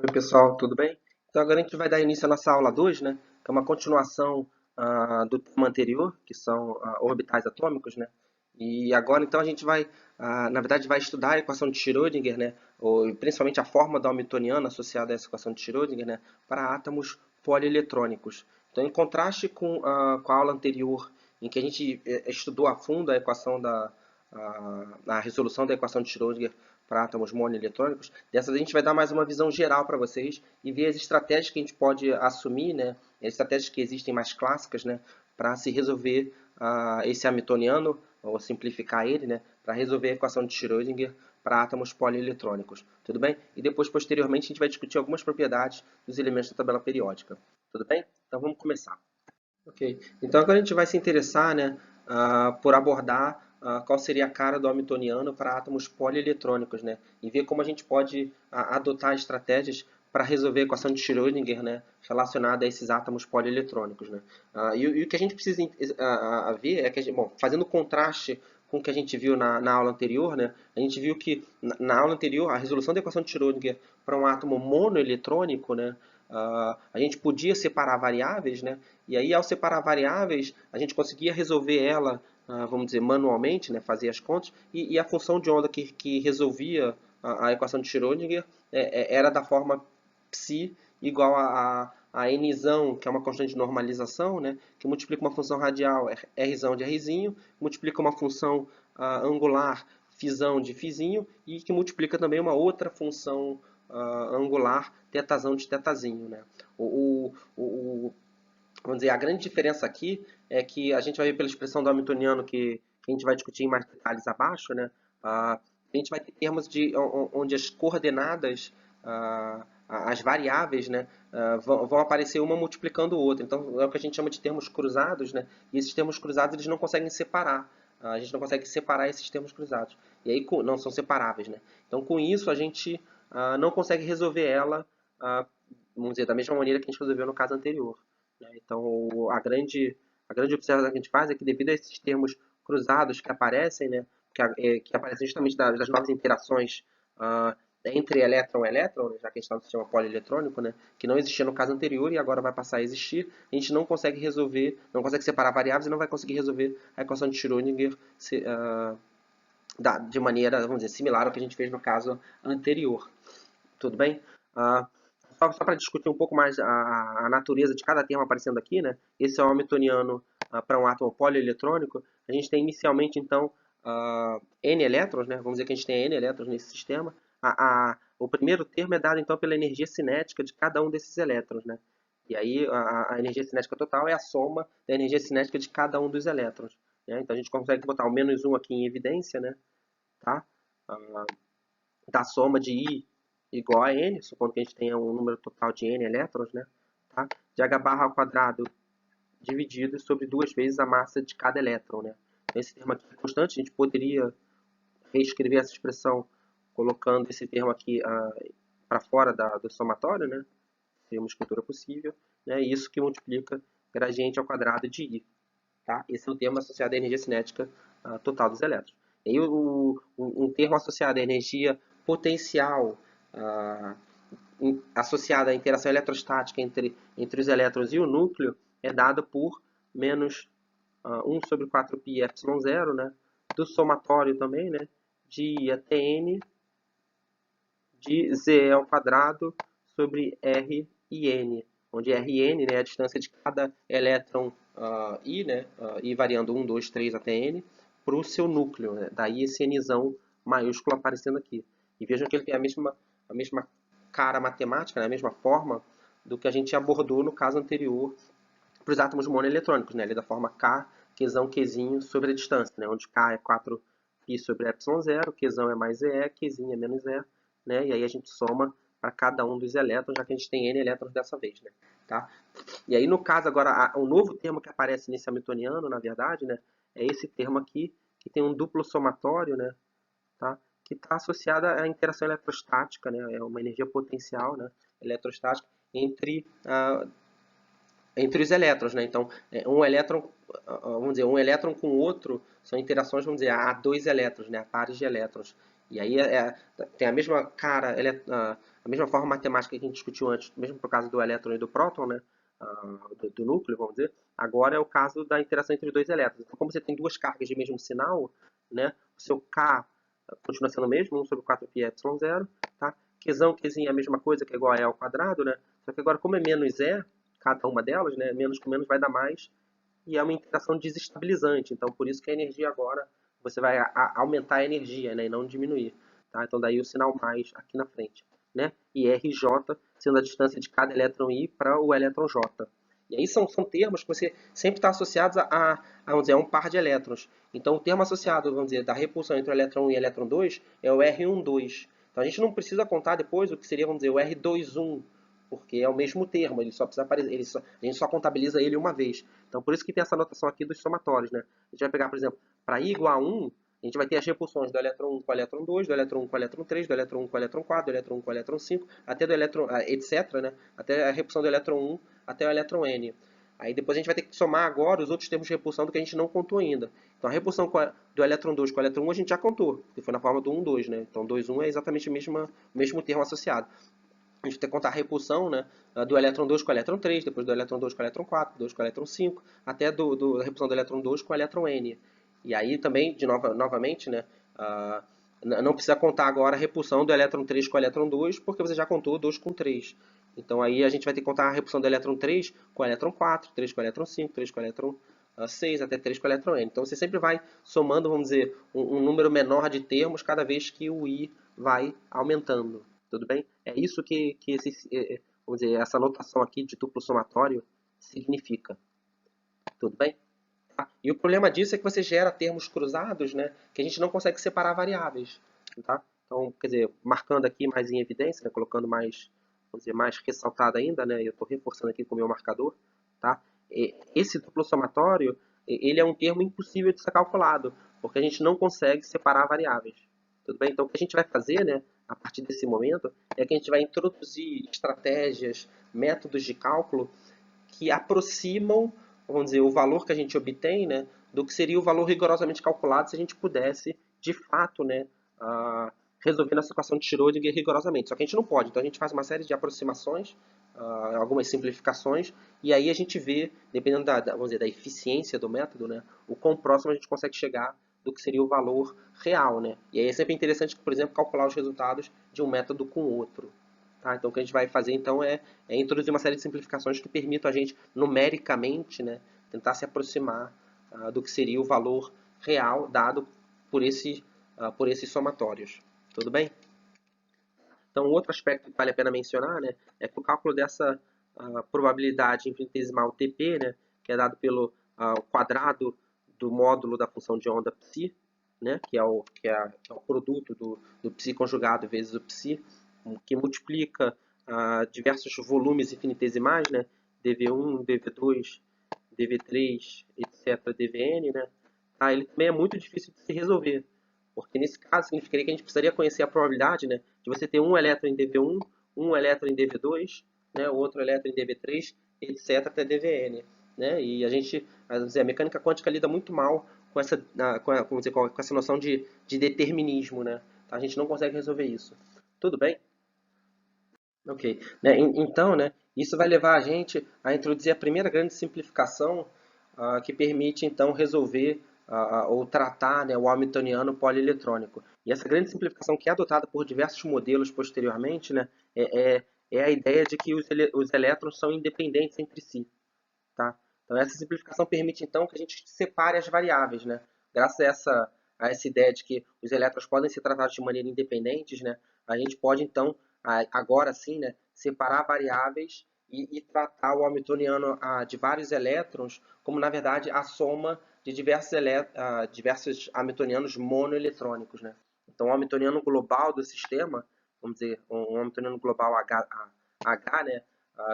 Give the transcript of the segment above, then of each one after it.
Oi, pessoal, tudo bem? Então, agora a gente vai dar início à nossa aula 2, né? Que é uma continuação do tema anterior, que são orbitais atômicos, né? E agora, então, a gente vai, na verdade, vai estudar a equação de Schrödinger, né? Ou, principalmente a forma da Hamiltoniana associada a essa equação de Schrödinger, né? Para átomos polieletrônicos. Então, em contraste com a aula anterior, em que a gente estudou a fundo a equação a resolução da equação de Schrödinger para átomos monoeletrônicos, dessa vez a gente vai dar mais uma visão geral para vocês e ver as estratégias que a gente pode assumir, né, as estratégias que existem mais clássicas, né, para se resolver esse hamiltoniano, ou simplificar ele, né, para resolver a equação de Schrödinger para átomos polieletrônicos. Tudo bem? E depois, posteriormente, a gente vai discutir algumas propriedades dos elementos da tabela periódica. Tudo bem? Então vamos começar. Ok. Então agora a gente vai se interessar, né, por abordar qual seria a cara do hamiltoniano para átomos polieletrônicos, né, e ver como a gente pode adotar estratégias para resolver a equação de Schrödinger, né, relacionada a esses átomos polieletrônicos, né. E o que a gente precisa ver é que, bom, fazendo contraste com o que a gente viu na aula anterior, né, a gente viu que na aula anterior a resolução da equação de Schrödinger para um átomo monoeletrônico, né, a gente podia separar variáveis, né? E aí, ao separar variáveis, a gente conseguia resolver ela, vamos dizer, manualmente, né? Fazer as contas, e a função de onda que resolvia a equação de Schrödinger era da forma psi igual a nzão, que é uma constante de normalização, né? Que multiplica uma função radial rzão de rzinho, multiplica uma função angular φzão de φzinho, e que multiplica também uma outra função angular tetazão de tetazinho, né? Vamos dizer, a grande diferença aqui é que a gente vai ver pela expressão do hamiltoniano que a gente vai discutir em mais detalhes abaixo, né? A gente vai ter termos onde as coordenadas, as variáveis, né, vão aparecer uma multiplicando a outra. Então é o que a gente chama de termos cruzados, né? E esses termos cruzados eles não conseguem separar. A gente não consegue separar esses termos cruzados. E aí não são separáveis, né? Então com isso a gente não consegue resolver ela, vamos dizer, da mesma maneira que a gente resolveu no caso anterior, né? Então, a grande observação que a gente faz é que devido a esses termos cruzados que aparecem, né, que aparecem justamente das novas interações entre elétron e elétron, né, já que a gente está no sistema polieletrônico, né, que não existia no caso anterior e agora vai passar a existir, a gente não consegue resolver, não consegue separar variáveis e não vai conseguir resolver a equação de Schrödinger de maneira, vamos dizer, similar ao que a gente fez no caso anterior. Tudo bem? Ah, só para discutir um pouco mais a natureza de cada termo aparecendo aqui, né? Esse é o hamiltoniano para um átomo polieletrônico. A gente tem inicialmente, então, N elétrons, né? Vamos dizer que a gente tem N elétrons nesse sistema. O primeiro termo é dado, então, pela energia cinética de cada um desses elétrons, né? E aí, a energia cinética total é a soma da energia cinética de cada um dos elétrons, né? Então, a gente consegue botar o menos um aqui em evidência, né? Tá? Ah, da soma de I igual a N, supondo que a gente tenha um número total de N elétrons, né? Tá? De H barra ao quadrado dividido sobre duas vezes a massa de cada elétron, né? Então, esse termo aqui é constante, a gente poderia reescrever essa expressão colocando esse termo aqui para fora do somatório, né? Seria uma escritura possível, né? Isso que multiplica gradiente ao quadrado de I. Tá? Esse é o termo associado à energia cinética total dos elétrons. E aí, um termo associado à energia potencial associada à interação eletrostática entre os elétrons e o núcleo é dado por menos 1 sobre 4π ε0, né? Do somatório também, né? De I até N de Z ao quadrado sobre R e N, onde R e N, né, é a distância de cada elétron I, né, I variando 1, 2, 3 até N, para o seu núcleo, né? Daí esse Nzão maiúsculo aparecendo aqui. E vejam que ele tem a mesma cara matemática, né, a mesma forma do que a gente abordou no caso anterior para os átomos monoeletrônicos, né? Ele é da forma K, Qzão, Qzinho sobre a distância, né? Onde K é 4π sobre ε0, Qzão é mais E, Qzinho é menos E, né? E aí a gente soma para cada um dos elétrons, já que a gente tem N elétrons dessa vez, né? Tá? E aí, no caso, agora, o novo termo que aparece nesse hamiltoniano, na verdade, né? É esse termo aqui, que tem um duplo somatório, né? Tá? Que está associado à interação eletrostática, né? É uma energia potencial, né? Eletrostática entre os elétrons, né? Então, um elétron, vamos dizer, um elétron com outro são interações, vamos dizer, a dois elétrons, né? A pares de elétrons. E aí tem a mesma cara, a a mesma forma matemática que a gente discutiu antes, mesmo por causa do elétron e do próton, né, do núcleo, vamos dizer, agora é o caso da interação entre os dois elétrons. Então, como você tem duas cargas de mesmo sinal, né, o seu K continua sendo o mesmo, 1 sobre 4π epsilon zero, tá? Qzão, Qzinho é a mesma coisa, que é igual a E ao quadrado, né? Só que agora, como é menos E, cada uma delas, né, menos com menos vai dar mais, e é uma interação desestabilizante. Então, por isso que a energia agora, você vai aumentar a energia, né, e não diminuir. Tá? Então, daí o sinal mais aqui na frente. Né? E RJ sendo a distância de cada elétron I para o elétron J. E aí são termos que você sempre está associados vamos dizer, a um par de elétrons. Então, o termo associado, vamos dizer, da repulsão entre o elétron 1 e o elétron 2 é o R12. Então, a gente não precisa contar depois o que seria, vamos dizer, o R21, porque é o mesmo termo, ele só precisa aparecer, a gente só contabiliza ele uma vez. Então, por isso que tem essa anotação aqui dos somatórios, né? A gente vai pegar, por exemplo, para I igual a 1, a gente vai ter as repulsões do elétron 1 com o elétron 2, do elétron 1 com o elétron 3, do elétron 1 com o elétron 4, do elétron 1 com o elétron 5, até do elétron, etc., né? Até a repulsão do elétron 1 até o elétron N. Aí depois a gente vai ter que somar agora os outros termos de repulsão do que a gente não contou ainda. Então a repulsão do elétron 2 com o elétron 1 a gente já contou, que foi na forma do 1, 2, né? Então 2, 1 é exatamente o mesmo termo associado. A gente tem que contar a repulsão, né, do elétron 2 com o elétron 3, depois do elétron 2 com o elétron 4, 2 com o elétron 5, até a repulsão do elétron 2 com o elétron N. E aí também, novamente, né, não precisa contar agora a repulsão do elétron 3 com o elétron 2, porque você já contou 2 com 3. Então aí a gente vai ter que contar a repulsão do elétron 3 com o elétron 4, 3 com o elétron 5, 3 com o elétron 6, até 3 com o elétron N. Então você sempre vai somando, vamos dizer, um número menor de termos cada vez que o I vai aumentando. Tudo bem? É isso que vamos dizer, essa notação aqui de duplo somatório significa. Tudo bem? Tá? E o problema disso é que você gera termos cruzados, né, que a gente não consegue separar variáveis. Tá? Então, quer dizer, marcando aqui mais em evidência, né, colocando mais, vamos dizer, mais ressaltado ainda, né, eu estou reforçando aqui com o meu marcador. Tá? Esse duplo somatório, ele é um termo impossível de ser calculado, porque a gente não consegue separar variáveis. Tudo bem? Então, o que a gente vai fazer, né, a partir desse momento, é que a gente vai introduzir estratégias, métodos de cálculo que aproximam, vamos dizer, o valor que a gente obtém, né, do que seria o valor rigorosamente calculado se a gente pudesse, de fato, né, resolver essa equação de Schrödinger rigorosamente. Só que a gente não pode, então a gente faz uma série de aproximações, algumas simplificações, e aí a gente vê, dependendo vamos dizer, da eficiência do método, né, o quão próximo a gente consegue chegar do que seria o valor real. Né? E aí é sempre interessante, por exemplo, calcular os resultados de um método com outro. Tá? Então o que a gente vai fazer então é introduzir uma série de simplificações que permitam a gente, numericamente, né, tentar se aproximar do que seria o valor real dado por esses somatórios. Tudo bem? Então, outro aspecto que vale a pena mencionar, né, é que o cálculo dessa probabilidade infinitesimal TP, né, que é dado pelo quadrado do módulo da função de onda psi, né, que é o produto do psi conjugado vezes o psi, que multiplica diversos volumes infinitesimais, né, dv1, dv2, dv3, etc., dvn, né, ele também é muito difícil de se resolver. Porque nesse caso significaria que a gente precisaria conhecer a probabilidade, né, de você ter um elétron em dv1, um elétron em dv2, né, outro elétron em dv3, etc. até dvn. Né? E a gente, vamos dizer, a mecânica quântica lida muito mal com essa, vamos dizer, com essa noção de determinismo. Né? A gente não consegue resolver isso. Tudo bem? Ok. Né? Então, né, isso vai levar a gente a introduzir a primeira grande simplificação que permite, então, resolver ou tratar, né, o hamiltoniano polieletrônico. E essa grande simplificação, que é adotada por diversos modelos posteriormente, né, é a ideia de que os elétrons são independentes entre si. Tá? Então, essa simplificação permite, então, que a gente separe as variáveis. Né? Graças a essa ideia de que os elétrons podem ser tratados de maneira independente, né, a gente pode, então, agora sim, né, separar variáveis e tratar o hamiltoniano de vários elétrons como, na verdade, a soma de diversos hamiltonianos monoeletrônicos. Né? Então, o hamiltoniano global do sistema, vamos dizer, um hamiltoniano global H, né,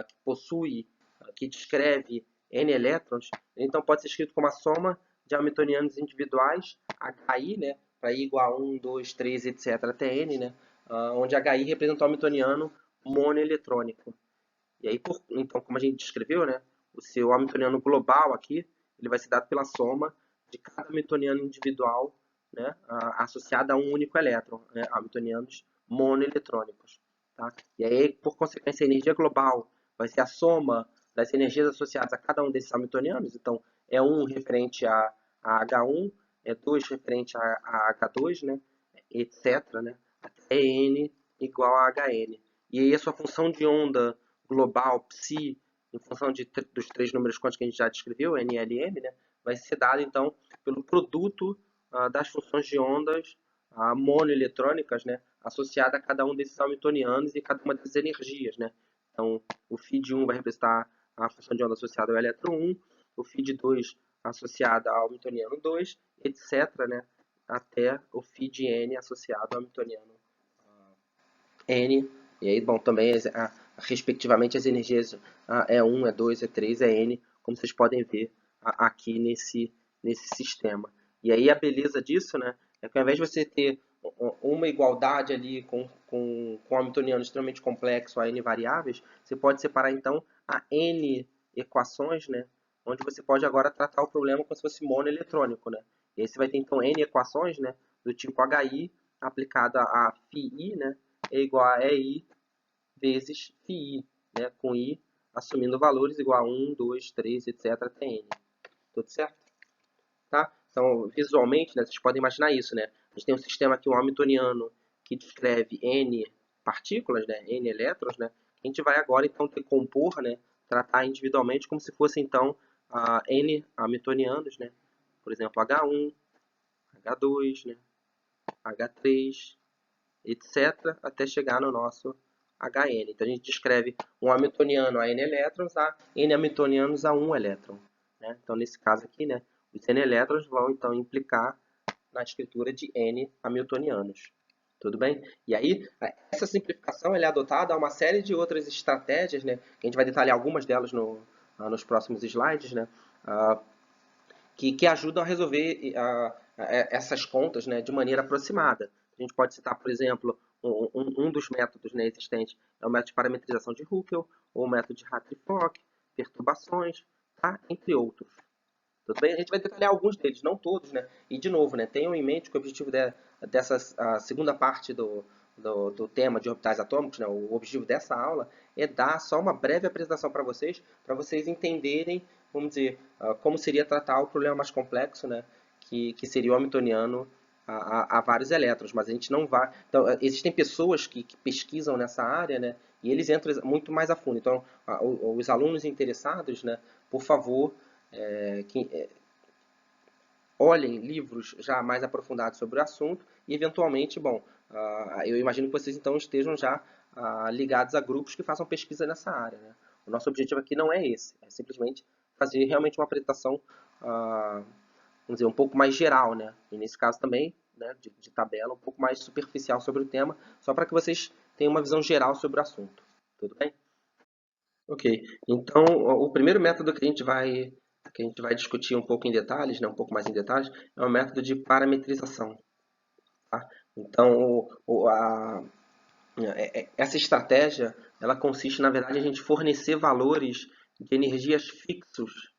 que possui, que descreve n elétrons, então pode ser escrito como a soma de hamiltonianos individuais, HI, né, para I igual a 1, 2, 3, etc., até n, né, onde HI representa o hamiltoniano monoeletrônico. E aí, então, como a gente descreveu, né, o seu hamiltoniano global aqui, ele vai ser dado pela soma de cada hamiltoniano individual, né, associado a um único elétron, né, hamiltonianos monoeletrônicos. Tá? E aí, por consequência, a energia global vai ser a soma das energias associadas a cada um desses hamiltonianos. Então, é 1 referente a H1, é 2 referente a H2, né? Etc. Né? Até N igual a HN. E aí a sua função de onda global, psi, em função dos 3 números quânticos que a gente já descreveu, N, L e M, né? Vai ser dado, então, pelo produto das funções de ondas monoeletrônicas, né? Associada a cada um desses hamiltonianos e cada uma dessas energias, né? Então, o φ1 vai representar a função de onda associada ao elétron 1, o φ2 associada ao hamiltoniano 2, etc., né? Até o φ de n associado ao hamiltoniano n. E aí, bom, também, respectivamente, as energias E1, E2, E3, En, como vocês podem ver aqui nesse sistema. E aí a beleza disso, né, é que ao invés de você ter uma igualdade ali com um hamiltoniano extremamente complexo a n variáveis, você pode separar então a n equações, né, onde você pode agora tratar o problema como se fosse monoeletrônico, né. E aí você vai ter então n equações, né, do tipo HI aplicada a φI, né, é igual a EI vezes φI, né, com I assumindo valores igual a 1, 2, 3, etc. até n. Tudo certo? Tá? Então, visualmente, né, vocês podem imaginar isso, né? A gente tem um sistema aqui, um hamiltoniano, que descreve n partículas, né, n elétrons, né? A gente vai agora, então, decompor, né, tratar individualmente como se fosse, então, n hamiltonianos, né? Por exemplo, H1, H2, né, H3, etc., até chegar no nosso HN. Então, a gente descreve um hamiltoniano a n elétrons, a n hamiltonianos a 1 elétron. Né? Então, nesse caso aqui, né, os n elétrons vão, então, implicar na escritura de n hamiltonianos. Tudo bem? E aí, essa simplificação é adotada a uma série de outras estratégias, né, que a gente vai detalhar algumas delas nos próximos slides, né, que ajudam a resolver essas contas, né, de maneira aproximada. A gente pode citar, por exemplo, um dos métodos, né, existentes é o método de parametrização de Huckel, ou o método de Hartree-Fock, perturbações, tá? Entre outros. Tudo bem? A gente vai detalhar alguns deles, não todos, né? E, de novo, né, tenham em mente que o objetivo dessa segunda parte do tema de orbitais atômicos, né, o objetivo dessa aula é dar só uma breve apresentação para vocês entenderem, vamos dizer, como seria tratar o problema mais complexo, né, que seria o hamiltoniano a vários elétrons, mas a gente não vai... Então, existem pessoas que pesquisam nessa área, né, e eles entram muito mais a fundo. Então, os alunos interessados, né, por favor, olhem livros já mais aprofundados sobre o assunto e, eventualmente, bom, eu imagino que vocês então estejam já ligados a grupos que façam pesquisa nessa área. Né? O nosso objetivo aqui não é esse, é simplesmente fazer realmente uma apresentação, vamos dizer, um pouco mais geral, né? E nesse caso também, né, de tabela, um pouco mais superficial sobre o tema, só para que vocês tenham uma visão geral sobre o assunto. Tudo bem? Ok, então o primeiro método que a gente vai discutir um pouco em detalhes, né, um pouco mais em detalhes, é o método de parametrização. Tá? Então, essa estratégia, ela consiste, na verdade, em a gente fornecer valores de energias fixos,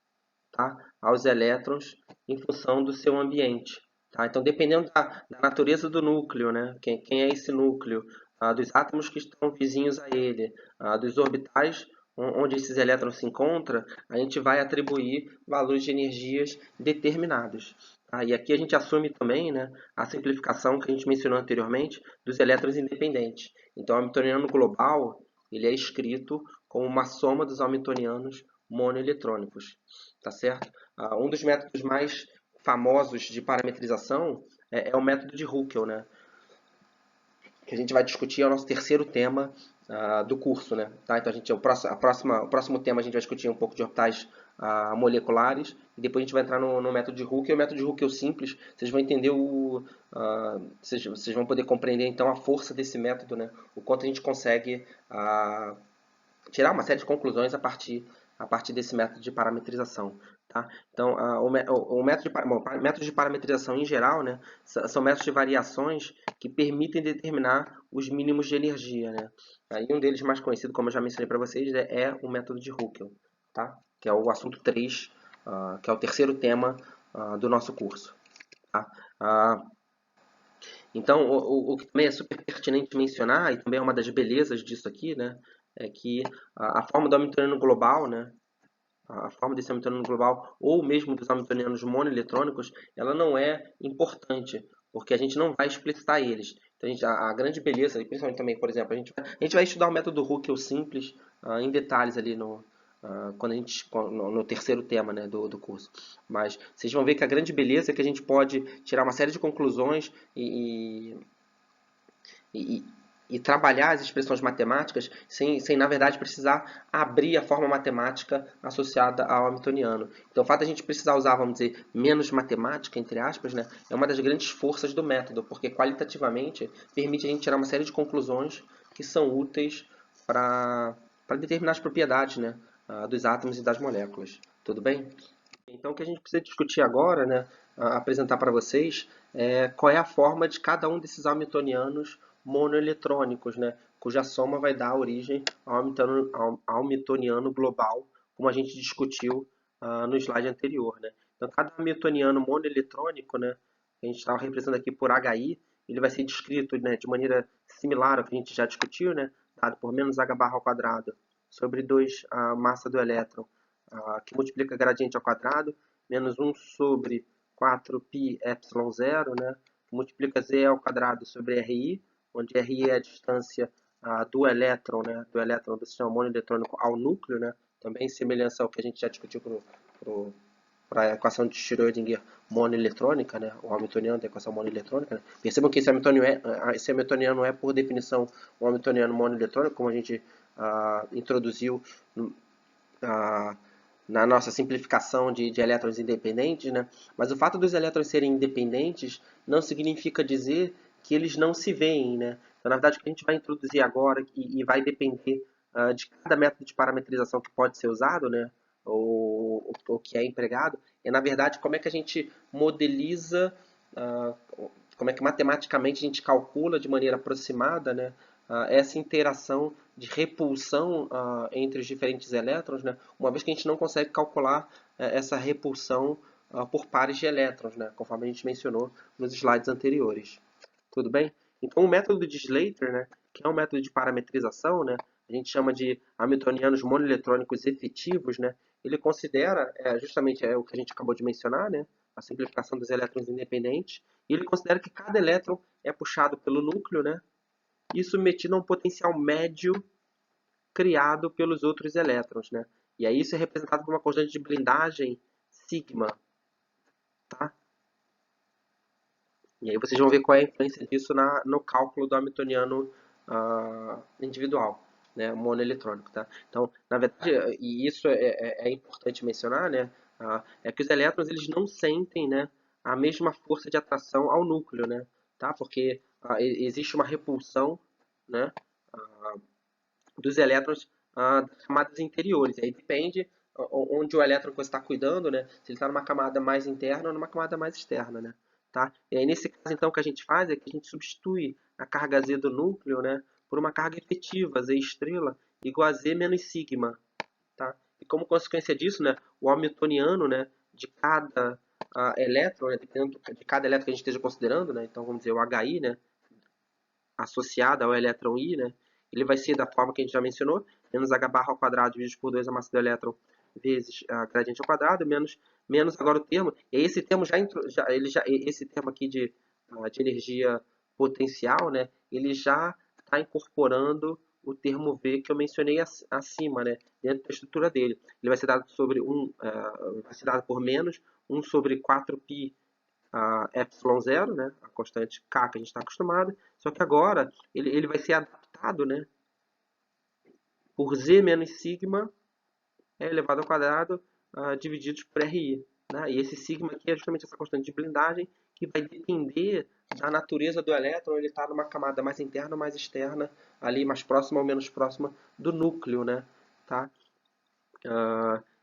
tá, aos elétrons em função do seu ambiente. Tá? Então, dependendo da natureza do núcleo, né, quem é esse núcleo, dos átomos que estão vizinhos a ele, dos orbitais onde esses elétrons se encontram, a gente vai atribuir valores de energias determinados. Tá? E aqui a gente assume também, né, a simplificação que a gente mencionou anteriormente dos elétrons independentes. Então, o hamiltoniano global ele é escrito como uma soma dos hamiltonianos monoeletrônicos. Tá certo? Um dos métodos mais famosos de parametrização é o método de Huckel, né? Que a gente vai discutir, é o nosso terceiro tema do curso, né? Tá? Então, o próximo tema a gente vai discutir um pouco de orbitais moleculares, e depois a gente vai entrar no método de Huckel. O método de Huckel simples, vocês vão entender vocês vão poder compreender então a força desse método, né? O quanto a gente consegue tirar uma série de conclusões a partir desse método de parametrização. Tá? Então, o método de parametrização em geral, né, são métodos de variações que permitem determinar os mínimos de energia. Né? E um deles mais conhecido, como eu já mencionei para vocês, é o método de Huckel, tá? Que é o assunto 3, que é o terceiro tema do nosso curso. Tá? Então, o que também é super pertinente mencionar, e também é uma das belezas disso aqui, né, é que a forma do Hamiltoniano global, né, a forma desse Hamiltoniano global, ou mesmo dos Hamiltonianos monoeletrônicos, ela não é importante, porque a gente não vai explicitar eles. Então, a grande beleza, e principalmente também, por exemplo, a gente vai estudar o método Huckel simples em detalhes ali quando no terceiro tema, né, do curso. Mas vocês vão ver que a grande beleza é que a gente pode tirar uma série de conclusões e, e trabalhar as expressões matemáticas sem, na verdade, precisar abrir a forma matemática associada ao hamiltoniano. Então, o fato de a gente precisar usar, vamos dizer, menos matemática, entre aspas, né, é uma das grandes forças do método, porque qualitativamente permite a gente tirar uma série de conclusões que são úteis para determinar as propriedades, né, dos átomos e das moléculas. Tudo bem? Então, o que a gente precisa discutir agora, né, apresentar para vocês, qual é a forma de cada um desses hamiltonianos monoeletrônicos, né, cuja soma vai dar origem ao hamiltoniano global, como a gente discutiu no slide anterior. Né? Então, cada hamiltoniano monoeletrônico, né, que a gente está representando aqui por HI, ele vai ser descrito, né, de maneira similar ao que a gente já discutiu, né, dado por menos h barra ao quadrado sobre 2 a massa do elétron, que multiplica gradiente ao quadrado, menos 1 sobre 4π epsilon zero, né, que multiplica z ao quadrado sobre RI, onde RI é a distância do elétron, né, do sistema monoeletrônico ao núcleo, né, também semelhança ao que a gente já discutiu para a equação de Schrödinger monoeletrônica, né, o hamiltoniano da equação monoeletrônica. Né. Percebam que esse hamiltoniano é, por definição, um hamiltoniano monoeletrônico, como a gente introduziu na nossa simplificação de elétrons independentes, né? Mas o fato dos elétrons serem independentes não significa dizer que eles não se veem, né? Então, na verdade, o que a gente vai introduzir agora e vai depender de cada método de parametrização que pode ser usado, né? Ou que é empregado, é, na verdade, como é que a gente modeliza, como é que matematicamente a gente calcula de maneira aproximada, né, essa interação de repulsão entre os diferentes elétrons, né, uma vez que a gente não consegue calcular essa repulsão por pares de elétrons, né, conforme a gente mencionou nos slides anteriores. Tudo bem? Então, o método de Slater, né, que é um método de parametrização, né, a gente chama de hamiltonianos monoeletrônicos efetivos, né, ele considera justamente o que a gente acabou de mencionar, né, a simplificação dos elétrons independentes, e ele considera que cada elétron é puxado pelo núcleo, né, e submetido a um potencial médio criado pelos outros elétrons, né? E aí isso é representado por uma constante de blindagem sigma, tá? E aí vocês vão ver qual é a influência disso no cálculo do hamiltoniano individual, né, monoeletrônico, tá? Então, na verdade, e isso é importante mencionar, né, é que os elétrons eles não sentem, né, a mesma força de atração ao núcleo, né, tá? Porque existe uma repulsão, né, dos elétrons das camadas interiores. E aí depende onde o elétron que você está cuidando, né? Se ele está numa camada mais interna ou numa camada mais externa, né? Tá? E aí nesse caso, então, o que a gente faz é que a gente substitui a carga Z do núcleo, né, por uma carga efetiva, Z estrela, igual a Z menos sigma. Tá? E como consequência disso, né, o hamiltoniano, né, de cada elétron, né, dependendo de cada elétron que a gente esteja considerando, né, então vamos dizer o HI, né, associado ao elétron I, né, ele vai ser da forma que a gente já mencionou, menos h barra ao quadrado dividido por 2 a massa do elétron vezes a gradiente ao quadrado, menos agora o termo, e esse termo esse termo aqui de energia potencial, né, ele já está incorporando o termo V que eu mencionei acima, né, dentro da estrutura dele. Ele vai ser dado vai ser dado por menos 1 sobre 4π epsilon zero, né, a constante K que a gente está acostumado, só que agora ele vai ser adaptado, né, por Z menos sigma elevado ao quadrado divididos por RI. Né? E esse sigma aqui é justamente essa constante de blindagem que vai depender da natureza do elétron, ele está numa camada mais interna ou mais externa, ali mais próxima ou menos próxima do núcleo. Né? Tá?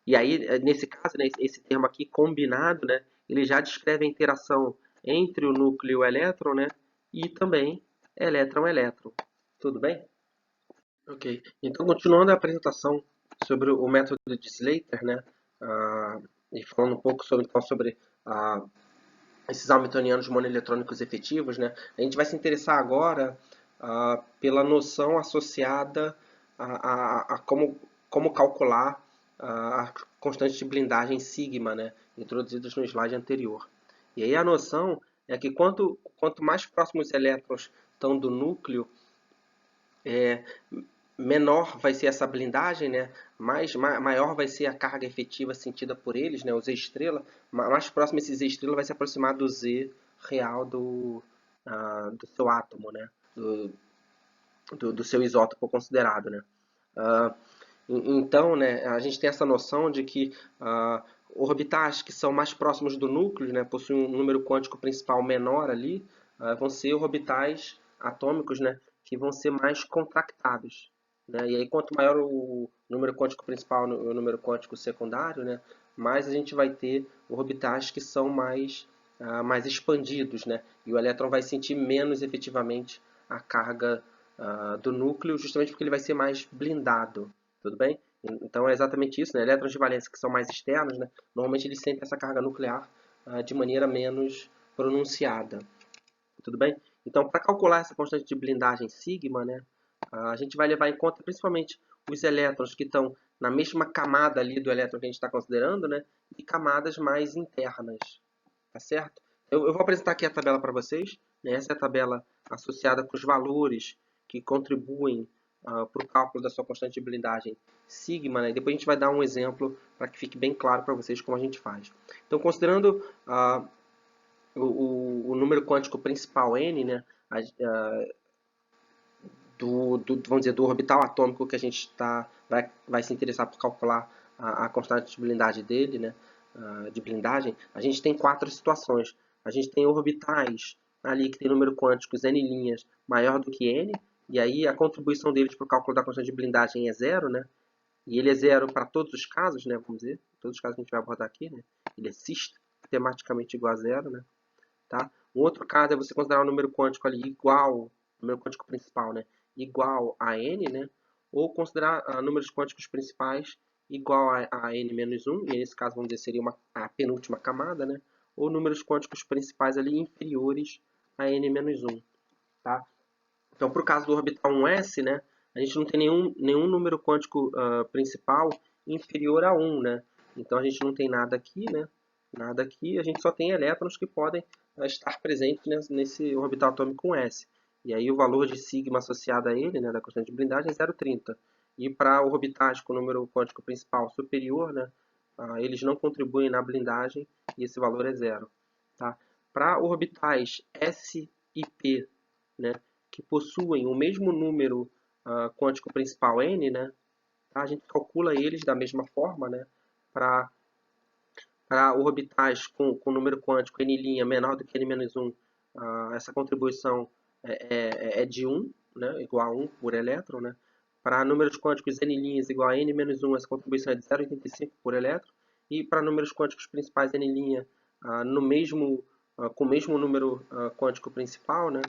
E aí, nesse caso, né, esse termo aqui combinado, né, ele já descreve a interação entre o núcleo e o elétron, né, e também elétron-elétron. Tudo bem? Ok. Então, continuando a apresentação sobre o método de Slater, né, e falando um pouco sobre, então, sobre esses hamiltonianos monoeletrônicos efetivos, né? A gente vai se interessar agora pela noção associada a como calcular a constante de blindagem sigma, né? Introduzidos no slide anterior. E aí a noção é que quanto mais próximos os elétrons estão do núcleo, menor vai ser essa blindagem, né? Maior vai ser a carga efetiva sentida por eles, né? O Z estrela, mais próximo esse Z estrela vai se aproximar do Z real do seu átomo, né? Do seu isótopo considerado, né? Ah, então, né, a gente tem essa noção de que orbitais que são mais próximos do núcleo, né, possuem um número quântico principal menor ali, vão ser orbitais atômicos, né, que vão ser mais contractados. Né? E aí, quanto maior o número quântico principal e o número quântico secundário, né, mais a gente vai ter orbitais que são mais expandidos, né? E o elétron vai sentir menos efetivamente a carga do núcleo, justamente porque ele vai ser mais blindado. Tudo bem? Então é exatamente isso, né? Elétrons de valência que são mais externos, né? Normalmente eles sentem essa carga nuclear de maneira menos pronunciada. Tudo bem? Então, para calcular essa constante de blindagem sigma, né, a gente vai levar em conta principalmente os elétrons que estão na mesma camada ali do elétron que a gente está considerando, né, e camadas mais internas. Tá certo? Eu vou apresentar aqui a tabela para vocês. Né? Essa é a tabela associada com os valores que contribuem para o cálculo da sua constante de blindagem sigma. Né? E depois a gente vai dar um exemplo para que fique bem claro para vocês como a gente faz. Então, considerando o número quântico principal n, né, vamos dizer, do orbital atômico que a gente vai se interessar por calcular a constante de blindagem dele, né, de blindagem, a gente tem quatro situações. A gente tem orbitais ali que tem número quântico n' maior do que n, e aí a contribuição deles para o cálculo da constante de blindagem é zero, né? E ele é zero para todos os casos, né? Vamos dizer, todos os casos que a gente vai abordar aqui, né? Ele é sistematicamente igual a zero, né? Tá? Um outro caso é você considerar o número quântico ali igual, o número quântico principal, né? Igual a n, né? Ou considerar números quânticos principais igual a n-1, e nesse caso vamos dizer seria a penúltima camada, né? Ou números quânticos principais ali inferiores a n-1, tá? Então, para o caso do orbital 1s, né, a gente não tem nenhum número quântico principal inferior a 1, né? Então, a gente não tem nada aqui, né? Nada aqui, a gente só tem elétrons que podem estar presentes nesse orbital atômico 1s. E aí o valor de sigma associado a ele, né, da constante de blindagem, é 0,30. E para orbitais com número quântico principal superior, né, eles não contribuem na blindagem e esse valor é zero. Tá? Para orbitais S e P, né, que possuem o mesmo número quântico principal n, né, tá? A gente calcula eles da mesma forma, né, para orbitais com número quântico n' menor do que n-1, essa contribuição é de 1, né, igual a 1 por elétron. Né? Para números quânticos n' igual a n-1, essa contribuição é de 0,85 por elétron. E para números quânticos principais n' com o mesmo número quântico principal, né,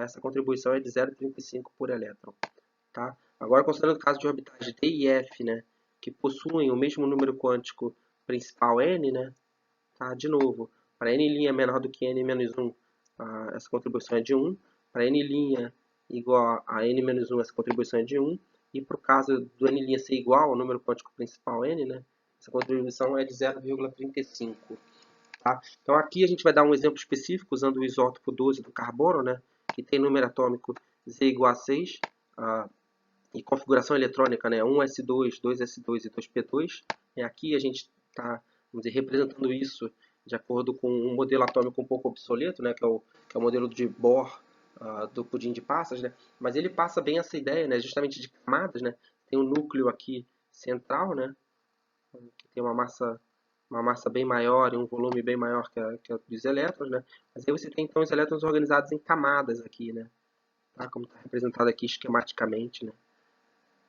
essa contribuição é de 0,35 por elétron. Tá? Agora, considerando o caso de orbitais D e F, né, que possuem o mesmo número quântico principal n, né, tá? De novo, para n' menor do que n-1, essa contribuição é de 1. Para n' igual a n-1, essa contribuição é de 1. E para o caso do n' ser igual ao número quântico principal n, né, essa contribuição é de 0,35. Tá? Então aqui a gente vai dar um exemplo específico usando o isótopo 12 do carbono, né, que tem número atômico Z igual a 6, e configuração eletrônica, né, 1s2, 2s2 e 2p2. E aqui a gente está representando isso de acordo com um modelo atômico um pouco obsoleto, né, que é o modelo de Bohr do pudim de passas, né, mas ele passa bem essa ideia, né, justamente de camadas. Né, tem um núcleo aqui central, né, que tem uma massa bem maior e um volume bem maior que a dos elétrons, né, mas aí você tem então os elétrons organizados em camadas aqui, né, tá, como está representado aqui esquematicamente, né,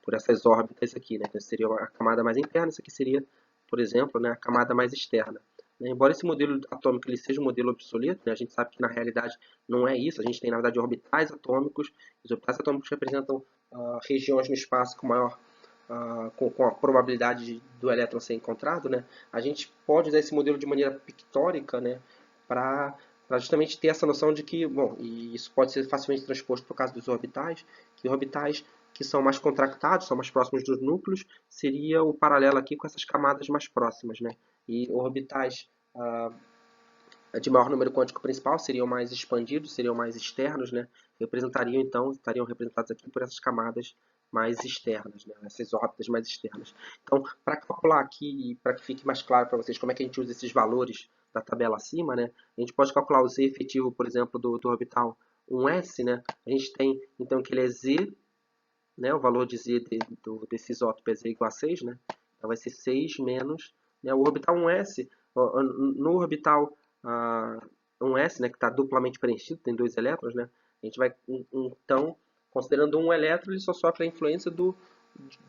por essas órbitas aqui, né? Então, seria a camada mais interna, isso aqui seria, por exemplo, né, a camada mais externa. Né? Embora esse modelo atômico ele seja um modelo obsoleto, né, a gente sabe que na realidade não é isso, a gente tem na verdade orbitais atômicos, os orbitais atômicos representam regiões no espaço com maior com a probabilidade do elétron ser encontrado, né? A gente pode usar esse modelo de maneira pictórica, né, para justamente ter essa noção de que, bom, e isso pode ser facilmente transposto para o caso dos orbitais, que orbitais que são mais contractados, são mais próximos dos núcleos, seria o paralelo aqui com essas camadas mais próximas, né? E orbitais de maior número quântico principal seriam mais expandidos, seriam mais externos, né? Representariam, então, estariam representados aqui por essas camadas mais externas, né? Essas órbitas mais externas. Então, para calcular aqui, para que fique mais claro para vocês como é que a gente usa esses valores da tabela acima, né? A gente pode calcular o z efetivo, por exemplo, do orbital 1s, né? A gente tem, então, que ele é z, né? O valor de z desse isótopo é z igual a 6, né? Então, vai ser 6 menos, né? O orbital 1s, no orbital 1s, né, que está duplamente preenchido, tem 2 elétrons, né? A gente vai, então, considerando um elétron, ele só sofre a influência do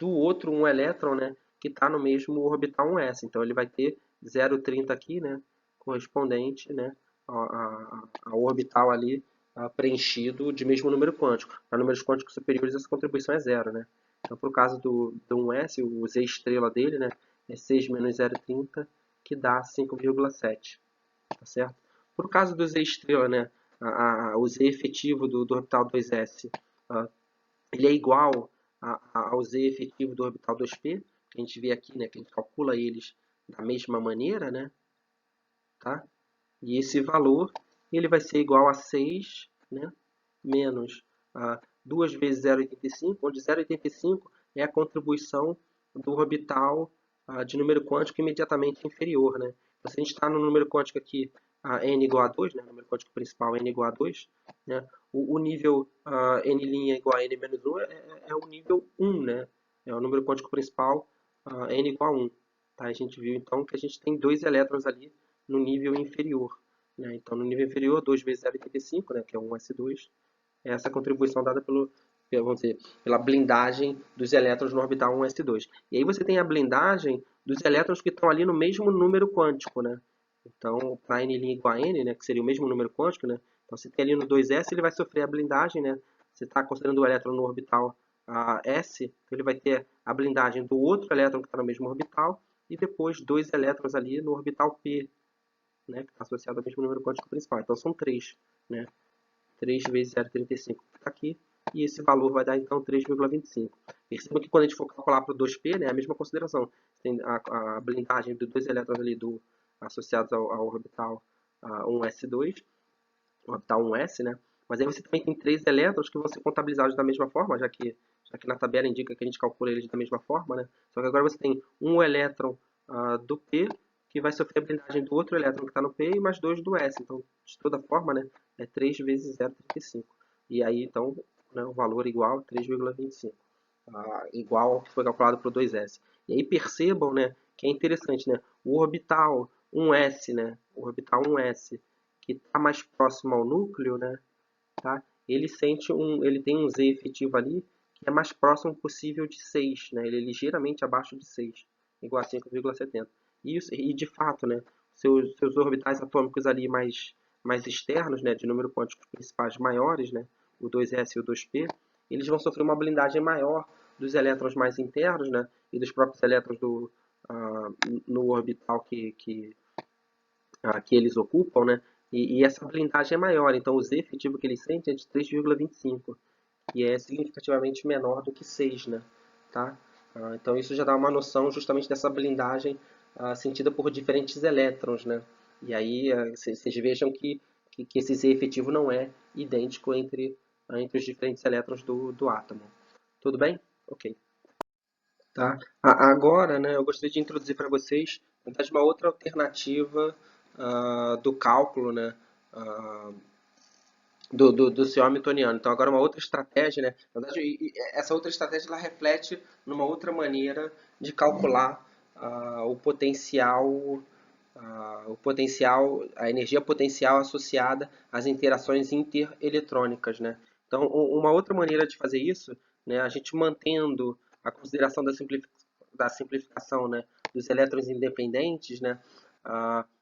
outro um elétron, né, que está no mesmo orbital 1s. Então, ele vai ter 0,30 aqui, né, correspondente, né, ao orbital ali preenchido de mesmo número quântico. Para números quânticos superiores, essa contribuição é zero, né? Então, para o caso do 1s, o z estrela dele, né, é 6 menos 0,30, que dá 5,7. Tá certo? Por caso do Z estrela, né, o Z efetivo do orbital 2s, ele é igual ao Z efetivo do orbital 2p, que a gente vê aqui, né, que a gente calcula eles da mesma maneira, né, tá? E esse valor ele vai ser igual a 6, né, menos 2 vezes 0,85, onde 0,85 é a contribuição do orbital de número quântico imediatamente inferior, né? Então, se a gente está no número quântico aqui, n igual a 2, né, número quântico principal n igual a 2, né, o nível n' igual a n menos 1 é o nível 1, né? É o número quântico principal n igual a 1. Tá? A gente viu então que a gente tem 2 elétrons ali no nível inferior. Né? Então, no nível inferior, 2 vezes 0,85, né, que é 1s2, é essa contribuição dada vamos dizer, pela blindagem dos elétrons no orbital 1s2. E aí você tem a blindagem dos elétrons que estão ali no mesmo número quântico. Né? Então, para n' igual a n, né, que seria o mesmo número quântico, né? Então, se tem ali no 2s, ele vai sofrer a blindagem. Né? Você está considerando o elétron no orbital s, então ele vai ter a blindagem do outro elétron que está no mesmo orbital, e depois 2 elétrons ali no orbital p, né, que está associado ao mesmo número quântico principal. Então são 3, né? 3 vezes 0,35 que está aqui, e esse valor vai dar então 3,25. Perceba que quando a gente for calcular para o 2p, né, é a mesma consideração. Tem a blindagem dos 2 elétrons ali associados ao orbital 1s2, orbital 1s, né? Mas aí você também tem 3 elétrons que vão ser contabilizados da mesma forma, já que na tabela indica que a gente calcula eles da mesma forma, né? Só que agora você tem um elétron do P que vai sofrer a blindagem do outro elétron que está no P e mais 2 do S. Então, de toda forma, né, é 3 vezes 0,35. E aí, então, né, o valor igual a 3,25. Igual ao que foi calculado para o 2S. E aí percebam, né, que é interessante, né, o orbital 1S, né, o orbital 1S, que está mais próximo ao núcleo, né, tá? Ele tem um Z efetivo ali que é mais próximo possível de 6, né? Ele é ligeiramente abaixo de 6, igual a 5,70. E de fato, né, seus orbitais atômicos ali mais externos, né, de número quântico principais maiores, né, o 2s e o 2p, eles vão sofrer uma blindagem maior dos elétrons mais internos, né, e dos próprios elétrons no orbital que eles ocupam, né? E essa blindagem é maior, então o Z efetivo que eles sentem é de 3,25, que é significativamente menor do que 6, né? Tá? Então isso já dá uma noção justamente dessa blindagem sentida por diferentes elétrons, né? E aí vocês vejam que esse Z efetivo não é idêntico entre os diferentes elétrons do átomo. Tudo bem? Ok. Tá? Agora, né, eu gostaria de introduzir para vocês uma outra alternativa do cálculo, né, do seu hamiltoniano. Então, agora uma outra estratégia, né? Na verdade, essa outra estratégia ela reflete numa outra maneira de calcular a energia potencial associada às interações intereletrônicas, né? Então, uma outra maneira de fazer isso, né, a gente mantendo a consideração da simplificação, né, dos elétrons independentes, né,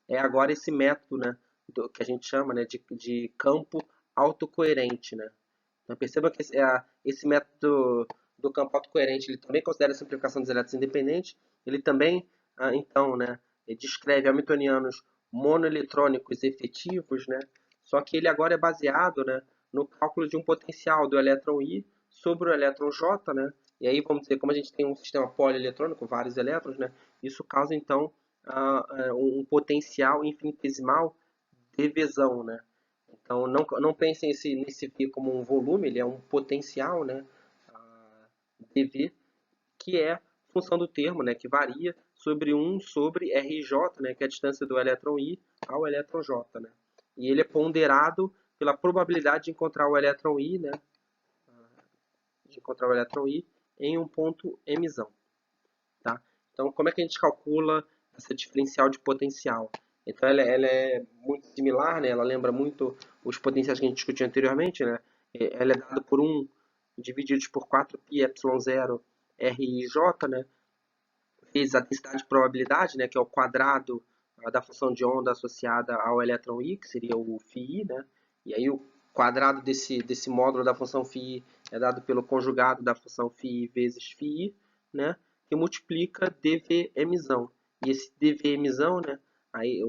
é agora esse método, né, que a gente chama, né, de campo autocoerente, né? Então, perceba que esse método do campo autocoerente ele também considera a simplificação dos elétrons independentes. Ele também, então, né, ele descreve hamiltonianos monoeletrônicos efetivos, né? Só que ele agora é baseado, né, no cálculo de um potencial do elétron I sobre o elétron J, né? E aí, vamos dizer, como a gente tem um sistema polieletrônico, vários elétrons, né? Isso causa, então, um potencial infinitesimal de Vzão, né? Então, não pensem nesse V como um volume, ele é um potencial, né? dV, que é função do termo, né? Que varia sobre 1 sobre RJ, né? Que é a distância do elétron I ao elétron J, né? E ele é ponderado pela probabilidade de encontrar o elétron I, né? De encontrar o elétron I em um ponto emissão, tá? Então, como é que a gente calcula essa diferencial de potencial? Então, ela é muito similar, né? Ela lembra muito os potenciais que a gente discutiu anteriormente, né? Ela é dada por 1 divididos por 4π epsilon 0 RIJ, né? Vezes a densidade de probabilidade, né? Que é o quadrado da função de onda associada ao elétron I, que seria o φI, né? E aí o quadrado desse módulo da função φi é dado pelo conjugado da função φi vezes φi, né? Que multiplica dv emissão. E esse dv emissão, né? Aí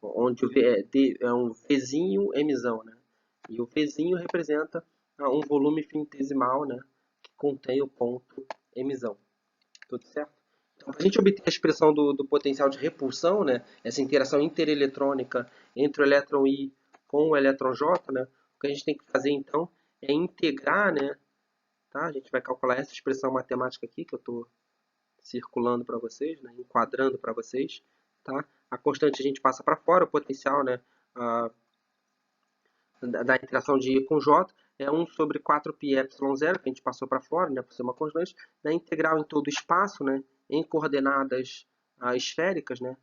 onde o v é um vzinho emissão, né? E o vzinho representa um volume infinitesimal, né? Que contém o ponto emissão. Tudo certo? Então, para a gente obter a expressão do potencial de repulsão, né? Essa interação intereletrônica entre o elétron I com o elétron J, né? O que a gente tem que fazer, então, é integrar, né? Tá? A gente vai calcular essa expressão matemática aqui, que eu estou circulando para vocês, né? Enquadrando para vocês. Tá? A constante a gente passa para fora, o potencial, né? Da interação de I com J é 1 sobre 4π epsilon 0, que a gente passou para fora, né, por ser uma constante, da integral em todo o espaço, né, em coordenadas esféricas, né,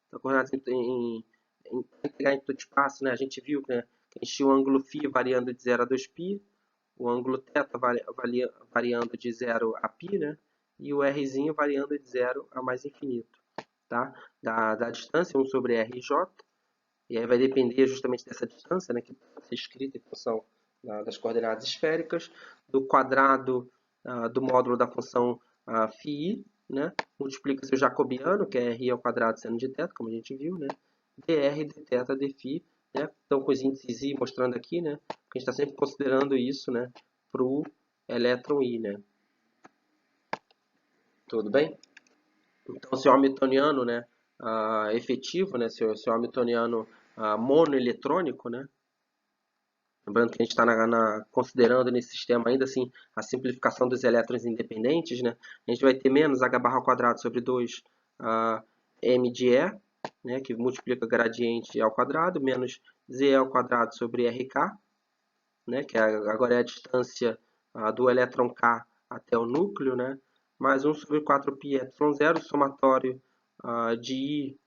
então, coordenadas integrar em todo o espaço, né, a gente viu, né, que a gente tinha o ângulo φ variando de 0 a 2π, o ângulo θ variando de 0 a π, né, e o rzinho variando de 0 a mais infinito, tá? Da distância 1 sobre rj, e aí vai depender justamente dessa distância, né, que pode ser escrita em função das coordenadas esféricas, do quadrado do módulo da função φi, né, multiplica-se o jacobiano, que é r ao quadrado seno de θ, como a gente viu, né, dr dθ dφ, né, então com os índices i mostrando aqui, né, que a gente está sempre considerando isso, né, para o elétron i, né. Tudo bem? Então, se o hamiltoniano, né, efetivo, né, se o hamiltoniano monoeletrônico, né, lembrando que a gente está considerando nesse sistema ainda assim a simplificação dos elétrons independentes, né, a gente vai ter menos h barra ao quadrado sobre 2 m de E, né, que multiplica gradiente ao quadrado, menos ze ao quadrado sobre rk, né, que agora é a distância do elétron K até o núcleo, né, mais 1 sobre 4π epsilon 0, somatório de I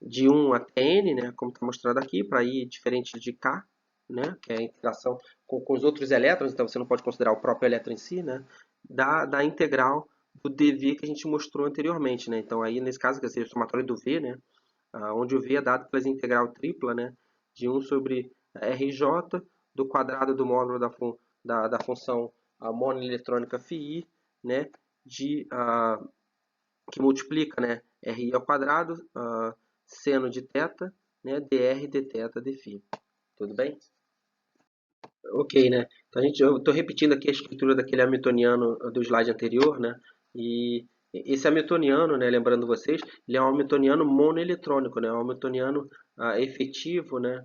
de 1 até N, né, como está mostrado aqui, para I diferente de K, né, que é a interação com os outros elétrons, então você não pode considerar o próprio elétron em si, né, da integral do dV que a gente mostrou anteriormente. Né, então, aí, nesse caso, quer dizer, o somatório do V, né, onde o V é dado pela integral tripla, né, de 1 sobre RJ, do quadrado do módulo da função monoeletrônica φi, né, que multiplica, né, RI ao quadrado, seno de θ, né, dr dθ dφ. Tudo bem? Ok, né? Então, eu estou repetindo aqui a escritura daquele hamiltoniano do slide anterior, né? E esse hamiltoniano, né, lembrando vocês, ele é um hamiltoniano monoeletrônico, né? Um hamiltoniano efetivo, né?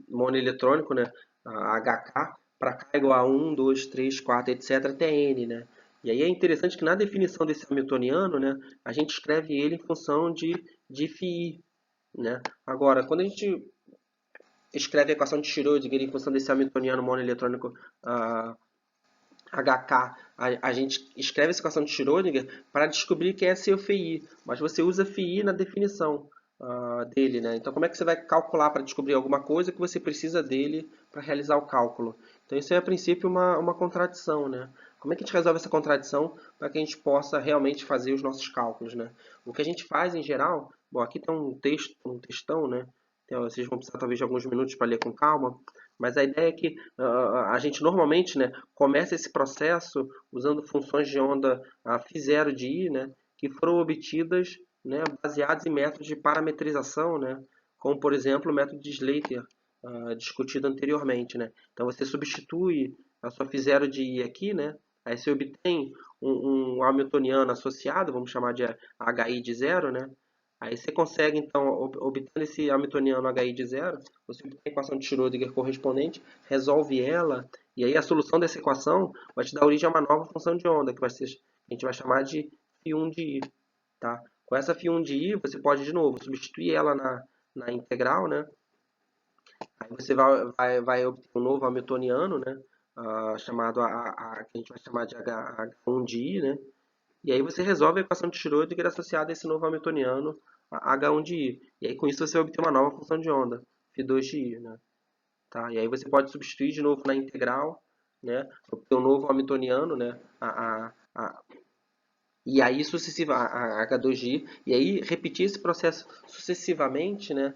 Monoeletrônico, né? HK, para K igual a 1, 2, 3, 4, etc. até N, né? E aí é interessante que na definição desse hamiltoniano, né, a gente escreve ele em função de φi, né? Agora, quando a gente escreve a equação de Schrödinger em função desse hamiltoniano monoeletrônico HK, a gente escreve essa equação de Schrödinger para descobrir que é seu φi, mas você usa φi na definição dele, né? Então, como é que você vai calcular para descobrir alguma coisa que você precisa dele para realizar o cálculo? Então, isso é, a princípio, uma contradição, né? Como é que a gente resolve essa contradição para que a gente possa realmente fazer os nossos cálculos, né? O que a gente faz, em geral... Bom, aqui tem um textão, né? Então, vocês vão precisar, talvez, de alguns minutos para ler com calma. Mas a ideia é que a gente, normalmente, né, começa esse processo usando funções de onda φ0 de I, né? Que foram obtidas, né, baseados em métodos de parametrização, né, como, por exemplo, o método de Slater, discutido anteriormente. Né? Então, você substitui a sua φ0 de I aqui, né, aí você obtém um Hamiltoniano associado, vamos chamar de HI de zero, né? Aí você consegue, então, obtendo esse Hamiltoniano HI de zero, você obtém a equação de Schrödinger correspondente, resolve ela, e aí a solução dessa equação vai te dar origem a uma nova função de onda, que vai ser, a gente vai chamar de φ1 de I. Tá? Com essa φ1 de I, você pode, de novo, substituir ela na integral, né? Aí você vai obter um novo Hamiltoniano, né? Chamado que a gente vai chamar de H1 de I, né? E aí você resolve a equação de Schrödinger associada a esse novo Hamiltoniano, H1 de I. E aí com isso você obtém uma nova função de onda, φ2 de I, né? Tá? E aí você pode substituir de novo na integral, né? Obter um novo Hamiltoniano, né? E aí sucessiva a H2G, e aí repetir esse processo sucessivamente, né?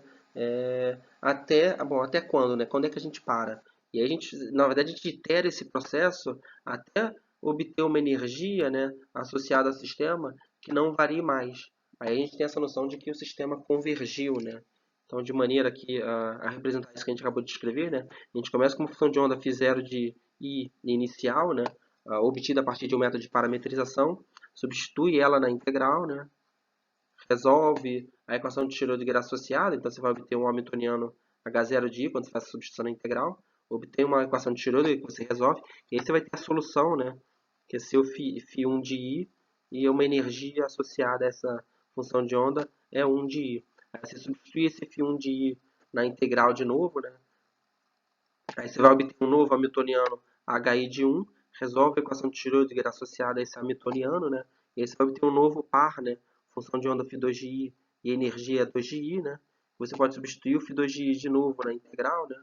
Até quando, né? Quando é que a gente para? E aí a gente, na verdade, a gente itera esse processo até obter uma energia, né, associada ao sistema que não varie mais. Aí a gente tem essa noção de que o sistema convergiu, né? Então, de maneira que a representar isso que a gente acabou de descrever, né? A gente começa com uma função de onda φ0 de I inicial, né? Obtida a partir de um método de parametrização, substitui ela na integral, né? Resolve a equação de Schrödinger associada, então você vai obter um Hamiltoniano H0 de I quando você faz a substituição na integral, obtém uma equação de Schrödinger que você resolve, e aí você vai ter a solução, né? Que é seu φ1 de I, e uma energia associada a essa função de onda é 1 de I. Aí você substitui esse φ1 de I na integral de novo, né? Aí você vai obter um novo Hamiltoniano HI de 1, resolve a equação de Schrödinger associada a esse Hamiltoniano, né? E aí você vai obter um novo par, né? Função de onda φ2 de I e energia 2 de I, né? Você pode substituir o φ2 de I de novo na integral, né?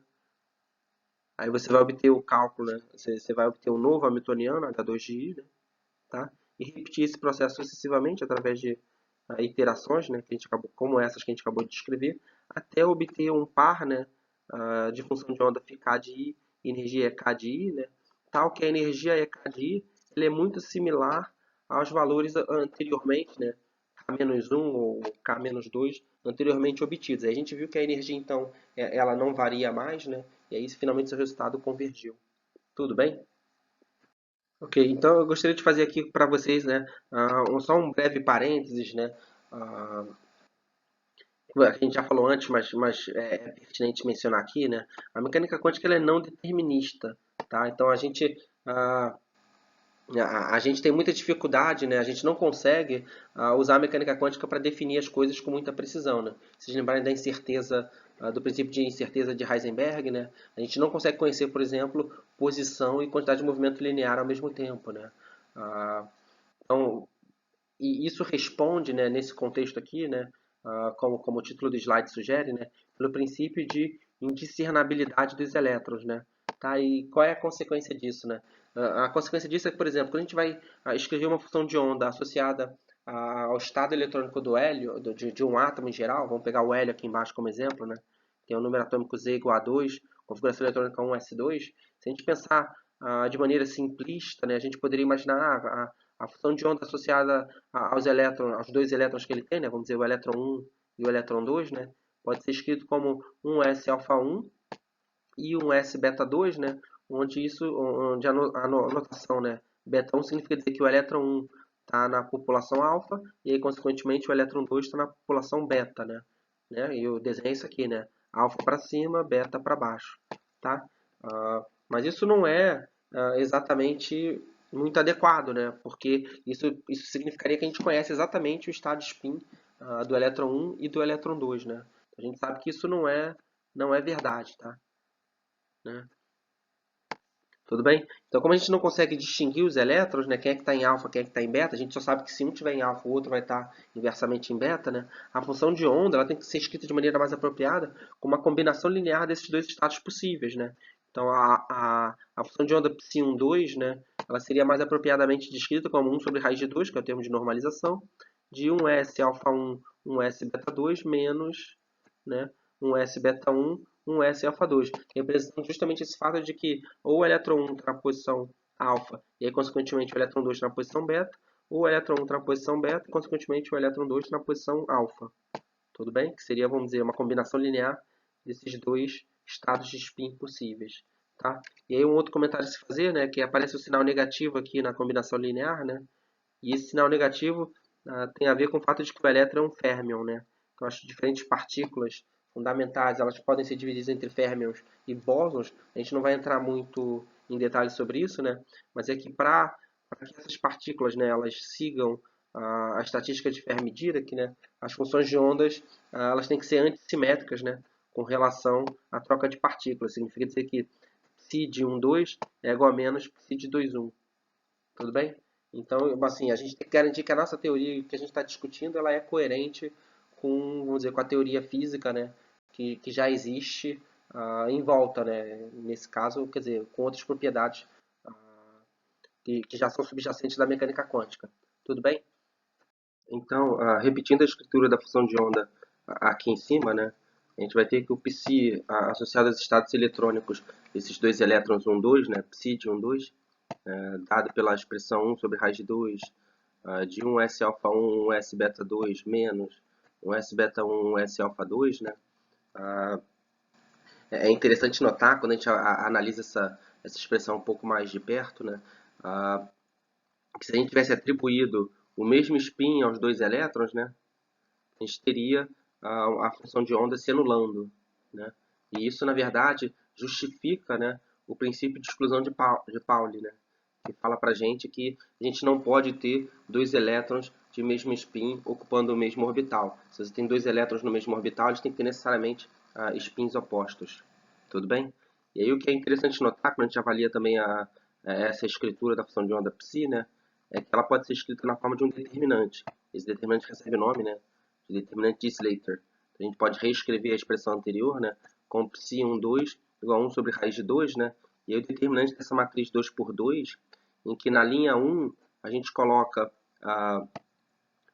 Aí você vai obter o cálculo, né? Você vai obter um novo Hamiltoniano H2 de I, né? Tá? E repetir esse processo sucessivamente através de iterações, né? Que a gente acabou, como essas que a gente acabou de descrever, até obter um par, né? De função de onda φk de I e energia EK de I, né? Tal que a energia EK de I ele é muito similar aos valores anteriormente, né? K-1 ou K-2 anteriormente obtidos. Aí a gente viu que a energia, então, ela não varia mais, né? E aí, finalmente, seu resultado convergiu. Tudo bem? Ok, então eu gostaria de fazer aqui para vocês, né, só um breve parênteses, né, a gente já falou antes, mas é pertinente mencionar aqui, né, a mecânica quântica ela é não determinista, tá? Então ah, a gente tem muita dificuldade, né? A gente não consegue usar a mecânica quântica para definir as coisas com muita precisão, né? Se vocês lembrarem da incerteza, do princípio de incerteza de Heisenberg, né? A gente não consegue conhecer, por exemplo, posição e quantidade de movimento linear ao mesmo tempo, né? Ah, então, e isso responde, né, nesse contexto aqui, né, como o título do slide sugere, né, pelo princípio de indiscernabilidade dos elétrons, né? Tá? E qual é a consequência disso, né? A consequência disso é que, por exemplo, quando a gente vai escrever uma função de onda associada ao estado eletrônico do hélio, de um átomo em geral, vamos pegar o hélio aqui embaixo como exemplo, né? Tem o número atômico Z igual a 2, configuração eletrônica 1s2. Se a gente pensar de maneira simplista, né, a gente poderia imaginar a função de onda associada aos elétrons, aos dois elétrons que ele tem, né, vamos dizer o elétron 1 e o elétron 2, né, pode ser escrito como 1s alfa 1 e um S beta 2, né, onde a notação, né, beta 1 significa dizer que o elétron 1 está na população alfa e aí, consequentemente, o elétron 2 está na população beta, né, e eu desenho isso aqui, né, alfa para cima, beta para baixo, tá? Mas isso não é exatamente muito adequado, né? Porque isso significaria que a gente conhece exatamente o estado de spin do elétron 1 e do elétron 2, né? A gente sabe que isso não é verdade, tá? Né? Tudo bem? Então, como a gente não consegue distinguir os elétrons, né? Quem é que está em alfa, quem é que está em beta, a gente só sabe que se um estiver em alfa, o outro vai estar inversamente em beta, né? A função de onda ela tem que ser escrita de maneira mais apropriada com uma combinação linear desses dois estados possíveis, né? Então, a função de onda psi 2, né? Ela seria mais apropriadamente descrita como 1 sobre raiz de 2, que é o termo de normalização, de 1s alfa 1, 1s beta 2, menos, né? 1s beta 1, 1s alfa 2, representando justamente esse fato de que ou o elétron 1 está na posição alfa e aí, consequentemente, o elétron 2 está na posição beta, o elétron 1 está na posição beta e, consequentemente, o elétron 2 está na posição alfa. Tudo bem? Que seria, vamos dizer, uma combinação linear desses dois estados de spin possíveis. Tá? E aí um outro comentário a se fazer, né, que aparece o sinal negativo aqui na combinação linear, né, e esse sinal negativo tem a ver com o fato de que o elétron é um férmion, né? Então, as diferentes partículas fundamentais elas podem ser divididas entre férmions e bósons. A gente não vai entrar muito em detalhes sobre isso, né? Mas é que para que essas partículas, né, elas sigam a estatística de Fermi-Dirac, né, as funções de ondas elas têm que ser antissimétricas, né, com relação à troca de partículas. Significa dizer que psi de 1, 2 é igual a menos psi de 2, 1. Tudo bem? Então, assim, a gente tem que garantir que a nossa teoria que a gente está discutindo, ela é coerente com, vamos dizer, com a teoria física, né, que já existe em volta, né, nesse caso, quer dizer, com outras propriedades que já são subjacentes da mecânica quântica. Tudo bem? Então, repetindo a escritura da função de onda aqui em cima, né, a gente vai ter que o psi associado aos estados eletrônicos, esses dois elétrons 1, 2, né, psi de 1, 2, dado pela expressão 1 sobre raiz de 2, de 1s alfa 1, 1s beta 2 menos 1s beta 1, 1s alfa 2, né? É interessante notar, quando a gente analisa essa expressão um pouco mais de perto, né? Que se a gente tivesse atribuído o mesmo spin aos dois elétrons, né? A gente teria a função de onda se anulando, né? E isso, na verdade, justifica, né, o princípio de exclusão de Pauli, né? Que fala para a gente que a gente não pode ter dois elétrons de mesmo spin ocupando o mesmo orbital. Se você tem dois elétrons no mesmo orbital, eles têm que ter necessariamente spins opostos. Tudo bem? E aí o que é interessante notar, quando a gente avalia também essa escritura da função de onda psi, né, é que ela pode ser escrita na forma de um determinante. Esse determinante recebe o nome, né, de determinante de Slater. Então, a gente pode reescrever a expressão anterior, né, com psi 1, 2 igual a 1 sobre raiz de 2, né, e aí o determinante dessa matriz 2 por 2, em que na linha 1 a gente coloca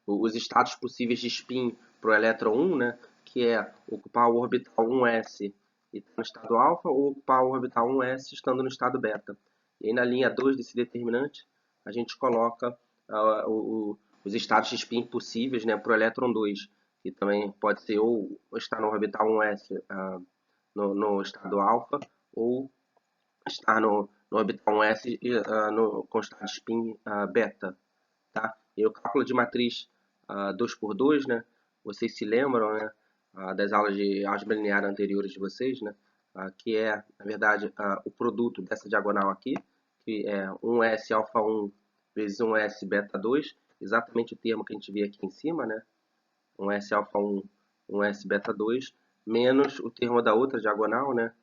os estados possíveis de spin para o elétron 1, né, que é ocupar o orbital 1s e estar no estado alfa, ou ocupar o orbital 1s estando no estado beta. E aí na linha 2 desse determinante, a gente coloca os estados de spin possíveis, né, para o elétron 2, que também pode ser ou estar no orbital 1s no estado alfa, ou estar no orbital 1s com estado de spin beta. Tá? E o cálculo de matriz 2 por 2, né? Vocês se lembram, né? Das aulas de álgebra linear anteriores de vocês, né? Que é, na verdade, o produto dessa diagonal aqui, que é 1s alfa 1 vezes 1s beta 2, exatamente o termo que a gente vê aqui em cima, né? 1s alfa 1, 1s beta 2, menos o termo da outra diagonal, né?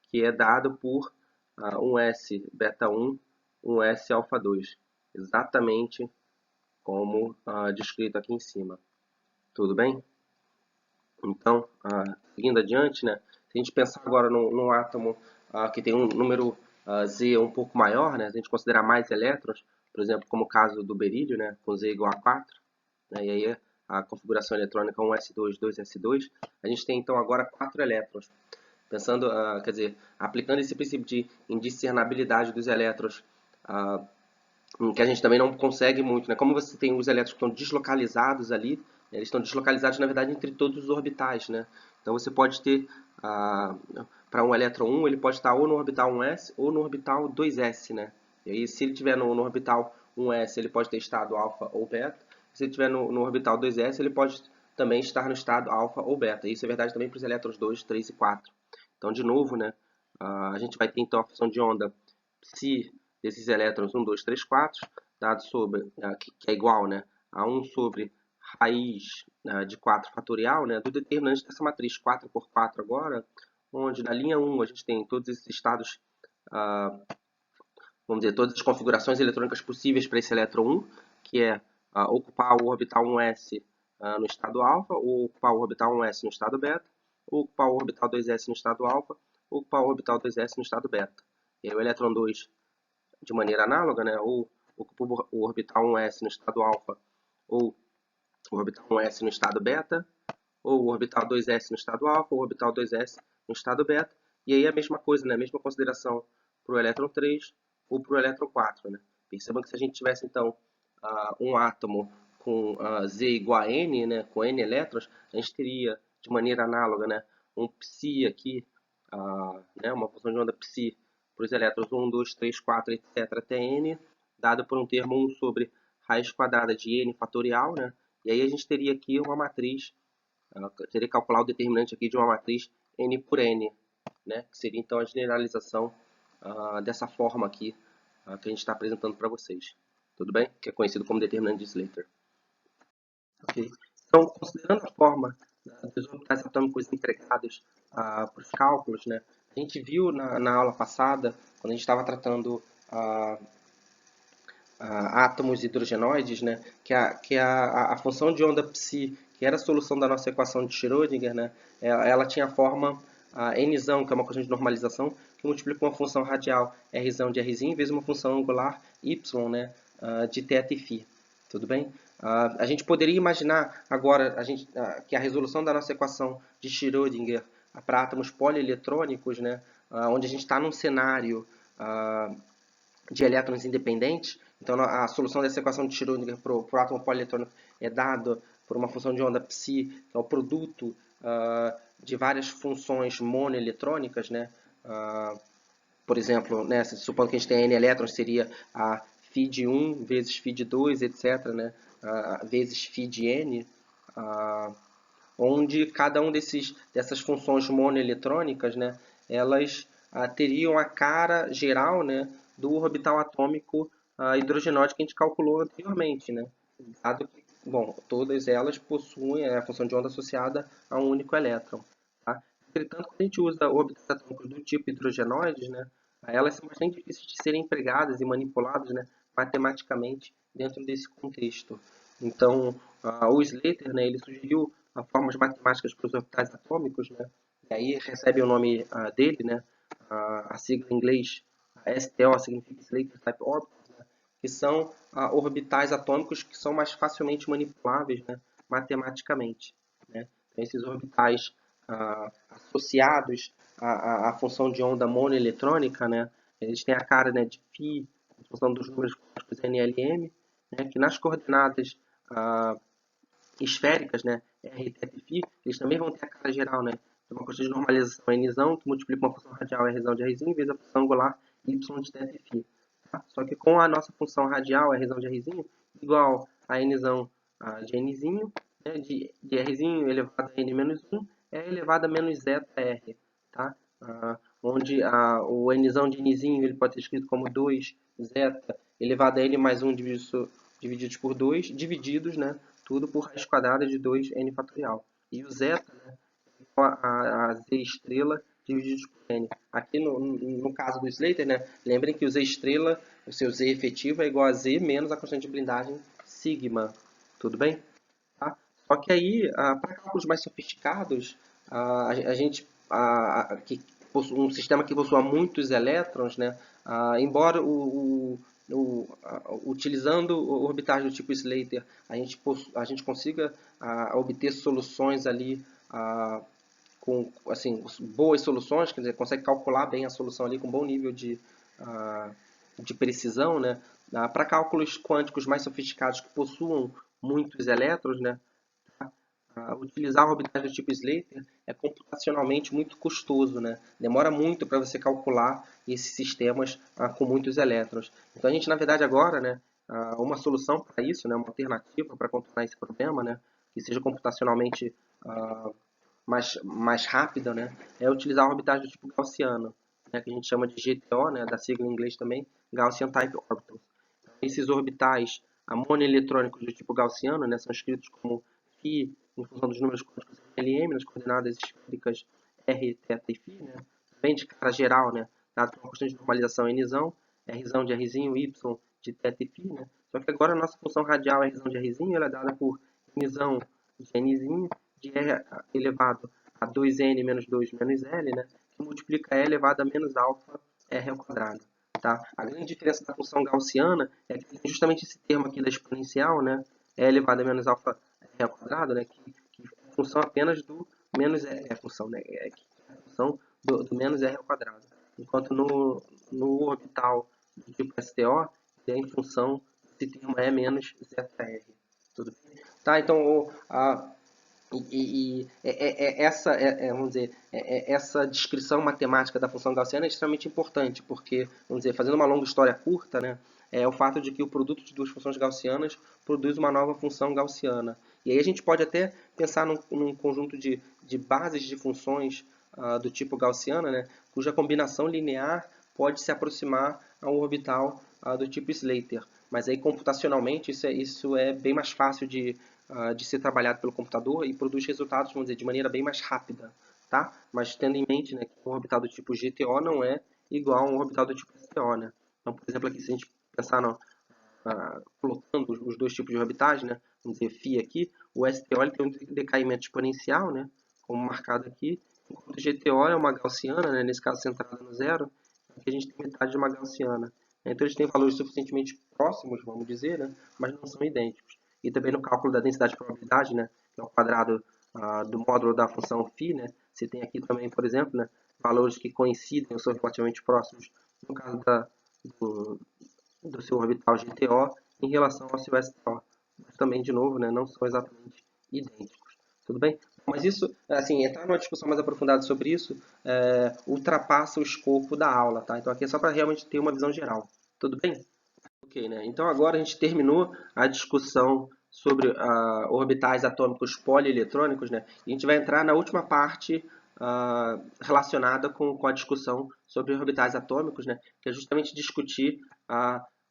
Que é dado por 1s beta 1, 1s alfa 2. Exatamente como descrito aqui em cima. Tudo bem? Então, seguindo adiante, né, se a gente pensar agora num átomo que tem um número Z um pouco maior, né, se a gente considerar mais elétrons, por exemplo, como o caso do berílio, né, com Z igual a 4, né, e aí a configuração eletrônica 1s2, 2s2, a gente tem então agora 4 elétrons. Pensando, quer dizer, aplicando esse princípio de indiscernabilidade dos elétrons que a gente também não consegue muito, né? Como você tem os elétrons que estão deslocalizados ali, eles estão deslocalizados, na verdade, entre todos os orbitais, né? Então você pode ter, para um elétron 1, ele pode estar ou no orbital 1s ou no orbital 2s, né? E aí, se ele estiver no orbital 1s, ele pode ter estado alfa ou beta. Se ele estiver no orbital 2s, ele pode também estar no estado alfa ou beta. Isso é verdade também para os elétrons 2, 3 e 4. Então, de novo, né? A gente vai ter então a função de onda psi desses elétrons 1, 2, 3, 4, dado sobre, que é igual, né, a 1 sobre raiz de 4 fatorial, né, do determinante dessa matriz 4 por 4 agora, onde na linha 1 a gente tem todos esses estados, vamos dizer, todas as configurações eletrônicas possíveis para esse elétron 1, que é ocupar o orbital 1s no estado alfa, ou ocupar o orbital 1s no estado beta, ou ocupar o orbital 2s no estado alfa, ou ocupar o orbital 2s no estado beta. E aí o elétron 2 de maneira análoga, né, ou ocupa o orbital 1s no estado alfa, ou o orbital 1s no estado beta, ou o orbital 2s no estado alfa, ou o orbital 2s no estado beta, e aí a mesma coisa, né, a mesma consideração para o elétron 3 ou para o elétron 4. Né. Percebam que se a gente tivesse, então, um átomo com Z igual a N, né, com N elétrons, a gente teria de maneira análoga, né, um psi aqui, né, uma função de onda psi para os elétrons 1, 2, 3, 4, etc. até N, dado por um termo 1 sobre raiz quadrada de N fatorial, né, e aí a gente teria aqui uma matriz, teria que calcular o determinante aqui de uma matriz N por N, né, que seria então a generalização dessa forma aqui que a gente está apresentando para vocês. Tudo bem? Que é conhecido como determinante de Slater. Okay. Então, considerando a forma dos orbitais atômicos empregados para os cálculos, né, a gente viu na aula passada, quando a gente estava tratando átomos hidrogenoides, né, que a função de onda psi, que era a solução da nossa equação de Schrödinger, né, ela tinha a forma nzão, que é uma constante de normalização, que multiplica uma função radial rzão de rzinho vezes uma função angular y, né, de θ e φ. Tudo bem? A gente poderia imaginar agora que a resolução da nossa equação de Schrödinger para átomos polieletrônicos, né, onde a gente está num cenário de elétrons independentes. Então, a solução dessa equação de Schrödinger para o átomo polieletrônico é dada por uma função de onda psi, que é o produto de várias funções monoeletrônicas, né? Por exemplo, né, supondo que a gente tenha n elétrons, seria a φ de 1 vezes φ de 2, etc., né? Vezes φ de n, onde cada um dessas funções monoeletrônicas, né, elas teriam a cara geral, né, do orbital atômico hidrogenóide que a gente calculou anteriormente, né? Dado que, bom, todas elas possuem a função de onda associada a um único elétron. Tá? Entretanto, quando a gente usa orbitais atômicos do tipo hidrogenoides, né, elas são bastante difíceis de serem empregadas e manipuladas, né, matematicamente dentro desse contexto. Então, o Slater, né, ele sugeriu formas matemáticas para os orbitais atômicos, né, e aí recebe o nome dele, né, a sigla em inglês STO significa Slater Type Orbitals, né, que são orbitais atômicos que são mais facilmente manipuláveis, né, matematicamente. Né. Então, esses orbitais associados à função de onda monoeletrônica, né, eles têm a cara, né, de φ, em função dos números quânticos NLM, né, que nas coordenadas esféricas, né, R, θ e φ, eles também vão ter a cara geral, né, de uma constante de normalização nzão, que multiplica uma função radial rzão de rzinho, vezes a função angular y de θ e φ. Tá? Só que com a nossa função radial, rzão de rzinho, igual a nzão de nzinho, né, de rzinho elevado a n menos 1, é elevado a menos zeta r. Tá? Onde o nzão de nzinho ele pode ser escrito como 2 zeta elevado a n mais 1 divididos por 2, divididos, né, tudo por raiz quadrada de 2n fatorial. E o zeta, né, é a z estrela dividido por n. Aqui no caso do Slater, né, lembrem que o z estrela, o seu z efetivo é igual a z menos a constante de blindagem sigma. Tudo bem? Tá? Só que aí, para cálculos mais sofisticados, a gente, um sistema que possua muitos elétrons, né, embora utilizando orbitais do tipo Slater, a gente consiga obter soluções ali com assim, boas soluções, quer dizer, consegue calcular bem a solução ali com bom nível de precisão, né? Para cálculos quânticos mais sofisticados que possuam muitos elétrons, né? Utilizar orbitais do tipo Slater é computacionalmente muito custoso, né? Demora muito para você calcular esses sistemas com muitos elétrons. Então a gente, na verdade, agora, né, uma solução para isso, né, uma alternativa para contornar esse problema, né, que seja computacionalmente mais rápida, né, é utilizar orbitais do tipo gaussiano, né, que a gente chama de GTO, né, da sigla em inglês também, Gaussian Type Orbitals. Esses orbitais monoeletrônicos do tipo gaussiano, né, são escritos como φ em função dos números quânticos LM, nas coordenadas esféricas R, θ e φ, né, também de cara geral, né, dado por uma constante de normalização nzão, rzão de rzinho, y de θ e φ, né, só que agora a nossa função radial rzão de rzinho ela é dada por nzão de nzinho, de r elevado a 2n menos 2 menos l, né, que multiplica e elevado a menos alfa r ao quadrado. Tá? A grande diferença da função gaussiana é que tem justamente esse termo aqui da exponencial, né, e elevado a menos alfa r ao quadrado, né, que é função apenas do menos r, função, né, é a função do menos r ao quadrado. Enquanto no orbital do tipo STO, é em função esse termo é menos zr. Tudo bem? Tá, então, essa, vamos dizer, essa descrição matemática da função gaussiana é extremamente importante, porque, vamos dizer, fazendo uma longa história curta, né, é o fato de que o produto de duas funções gaussianas produz uma nova função gaussiana. E aí a gente pode até pensar num conjunto de bases de funções do tipo gaussiana, né, cuja combinação linear pode se aproximar a um orbital do tipo Slater. Mas aí, computacionalmente, isso é bem mais fácil de ser trabalhado pelo computador e produz resultados, vamos dizer, de maneira bem mais rápida, tá? Mas tendo em mente, né, que um orbital do tipo GTO não é igual a um orbital do tipo STO, né? Então, por exemplo, aqui, se a gente pensar colocando os dois tipos de orbitais, né? Vamos dizer, φ aqui, o STO ele tem um decaimento exponencial, né? Como marcado aqui, enquanto o GTO é uma gaussiana, né? Nesse caso centrada no zero, aqui a gente tem metade de uma gaussiana. Então eles têm valores suficientemente próximos, vamos dizer, né? Mas não são idênticos. E também no cálculo da densidade de probabilidade, né? Que é o quadrado do módulo da função φ, né? Você tem aqui também, por exemplo, né? Valores que coincidem ou são relativamente próximos no caso do, do seu orbital GTO em relação ao seu STO. Mas também, de novo, né, não são exatamente idênticos. Tudo bem? Mas isso, assim, entrar numa discussão mais aprofundada sobre isso ultrapassa o escopo da aula, tá? Então aqui é só para realmente ter uma visão geral. Tudo bem? Ok, né? Então agora a gente terminou a discussão sobre orbitais atômicos polieletrônicos, né? E a gente vai entrar na última parte relacionada com a discussão sobre orbitais atômicos, né? Que é justamente discutir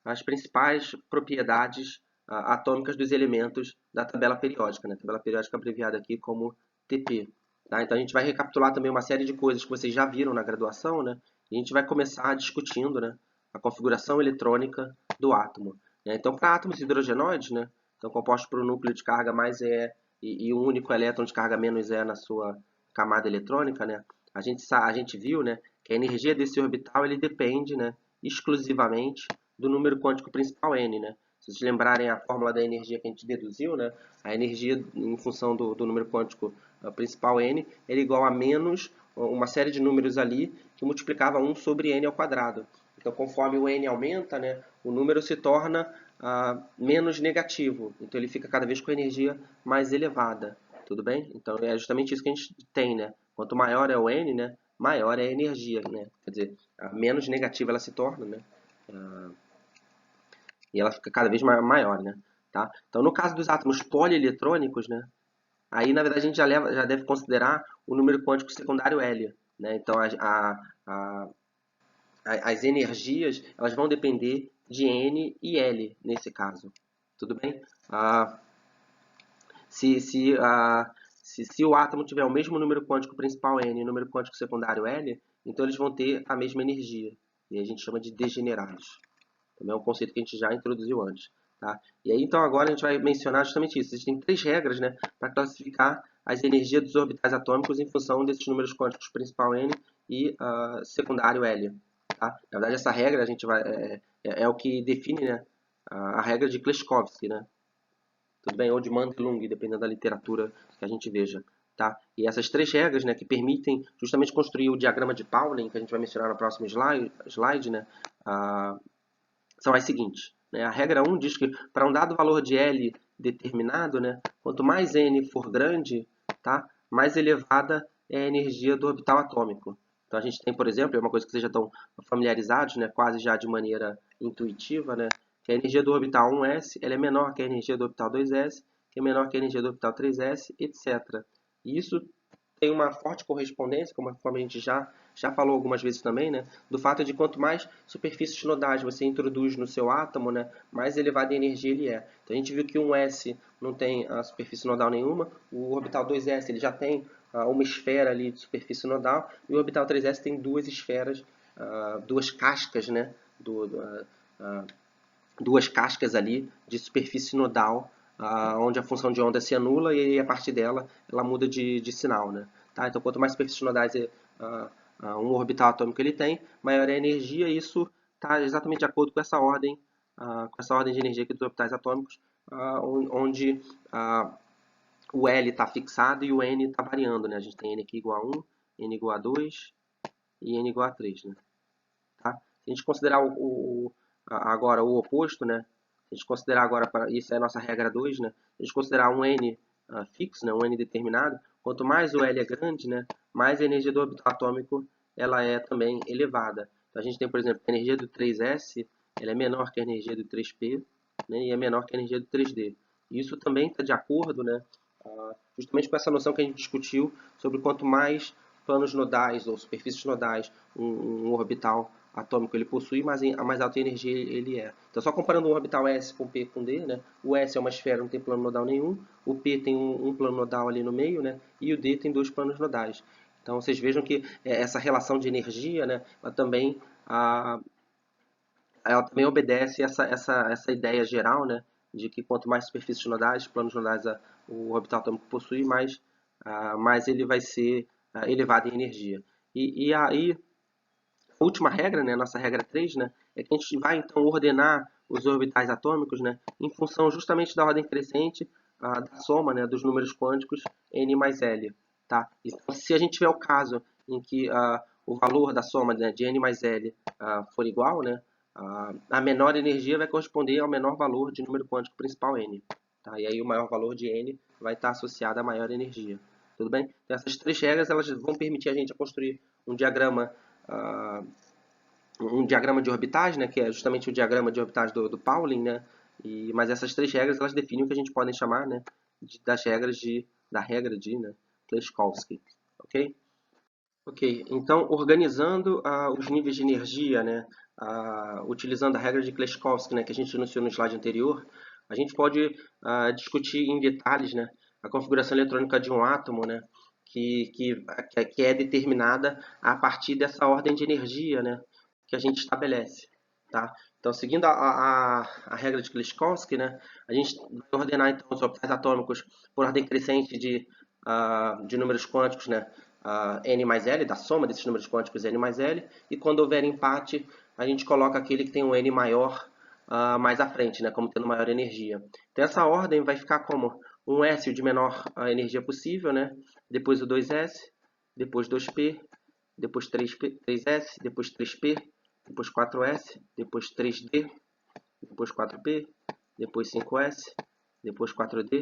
as principais propriedades atômicas dos elementos da tabela periódica, né? Tabela periódica abreviada aqui como TP. Tá? Então a gente vai recapitular também uma série de coisas que vocês já viram na graduação, né? E a gente vai começar discutindo, né, a configuração eletrônica do átomo. Né? Então, para átomos hidrogenoides, né, são compostos por um núcleo de carga mais e um único elétron de carga menos E na sua camada eletrônica, né, a gente viu, né, que a energia desse orbital ele depende, né, exclusivamente do número quântico principal n. Né? Se vocês lembrarem a fórmula da energia que a gente deduziu, né, a energia em função do número quântico principal n é igual a menos uma série de números ali que multiplicava 1 sobre n ao quadrado. Então, conforme o n aumenta, né, o número se torna menos negativo. Então, ele fica cada vez com a energia mais elevada. Tudo bem? Então, é justamente isso que a gente tem. Né? Quanto maior é o n, né, maior é a energia. Né? Quer dizer, menos negativa ela se torna. Né? E ela fica cada vez maior. Né? Tá? Então, no caso dos átomos polieletrônicos, né, aí, na verdade, a gente já deve considerar o número quântico secundário L. Né? Então, as energias elas vão depender de N e L nesse caso. Tudo bem? Se, se, se o átomo tiver o mesmo número quântico principal N e o número quântico secundário L, então eles vão ter a mesma energia. E a gente chama de degenerados. Também é um conceito que a gente já introduziu antes. Tá? E aí, então, agora a gente vai mencionar justamente isso. Existem três regras, né, para classificar as energias dos orbitais atômicos em função desses números quânticos principal N e secundário L. Tá? Na verdade, essa regra a gente é o que define, né, a regra de Kleskovsky, né? Tudo bem? Ou de Mandlung, dependendo da literatura que a gente veja. Tá? E essas três regras, né, que permitem justamente construir o diagrama de Pauling, que a gente vai mencionar no próximo slide, né, são as seguintes. Né? A regra 1 diz que para um dado valor de L determinado, né, quanto mais N for grande, tá, mais elevada é a energia do orbital atômico. Então a gente tem, por exemplo, é uma coisa que vocês já estão familiarizados, né, quase já de maneira intuitiva, né, que a energia do orbital 1s ela é menor que a energia do orbital 2s, que é menor que a energia do orbital 3s, etc. E isso tem uma forte correspondência, como a gente já falou algumas vezes também, né, do fato de quanto mais superfícies nodais você introduz no seu átomo, né, mais elevada a energia ele é. Então a gente viu que um S não tem a superfície nodal nenhuma, o orbital 2s ele já tem uma esfera ali de superfície nodal, e o orbital 3s tem duas esferas, duas cascas, né, duas cascas ali de superfície nodal, onde a função de onda se anula e a partir dela ela muda de sinal. Né? Tá? Então, quanto mais superfícies nodais um orbital atômico ele tem, maior é a energia, e isso está exatamente de acordo com essa ordem de energia aqui dos orbitais atômicos, onde o L está fixado e o N está variando. Né? A gente tem N aqui igual a 1, N igual a 2 e N igual a 3. Né? Tá? Se a gente considerar agora o oposto, né? Se a gente considerar agora, isso é a nossa regra 2, né? A gente considerar um N fixo, né? Um N determinado, quanto mais o L é grande, né? Mais a energia do orbital atômico ela é também elevada. Então, a gente tem, por exemplo, a energia do 3s ela é menor que a energia do 3p, né? E é menor que a energia do 3d. Isso também está de acordo, né? Justamente com essa noção que a gente discutiu sobre quanto mais planos nodais ou superfícies nodais um orbital atômico ele possui, a mais alta energia ele é. Então, só comparando o orbital S com P com D, né? O S é uma esfera, não tem plano nodal nenhum. O P tem um plano nodal ali no meio, né? E o D tem dois planos nodais. Então, vocês vejam que essa relação de energia, né? Ela também obedece essa ideia geral, né? De que quanto mais superfícies nodais, planos nodais o orbital atômico possui, mais ele vai ser elevado em energia. E aí, a última regra, né, nossa regra 3, né, é que a gente vai então ordenar os orbitais atômicos, né, em função justamente da ordem crescente da soma, né, dos números quânticos n mais L. Tá? Então, se a gente tiver o caso em que o valor da soma, né, de n mais L for igual, né, a menor energia vai corresponder ao menor valor de número quântico principal n. Tá? E aí o maior valor de n vai estar associado à maior energia. Tudo bem? Então, essas três regras elas vão permitir a gente construir um diagrama de orbitais, né, que é justamente o diagrama de orbitais do Pauling, né, mas essas três regras elas definem o que a gente pode chamar, né, da regra de, né, Kleshkovsky, ok? Ok, então organizando os níveis de energia, né, utilizando a regra de Kleshkovsky, né, que a gente anunciou no slide anterior, a gente pode discutir em detalhes, né, a configuração eletrônica de um átomo, né, que é determinada a partir dessa ordem de energia, né, que a gente estabelece, tá? Então, seguindo a regra de Kleshkovsky, né, a gente vai ordenar então os orbitais atômicos por ordem crescente de números quânticos, né, n mais L, da soma desses números quânticos n mais L, e quando houver empate, a gente coloca aquele que tem um n maior mais à frente, né, como tendo maior energia. Então, essa ordem vai ficar como um S de menor energia possível, né, depois o 2S, depois 2P, depois 3S, depois 3P, depois 4S, depois 3D, depois 4P, depois 5S, depois 4D,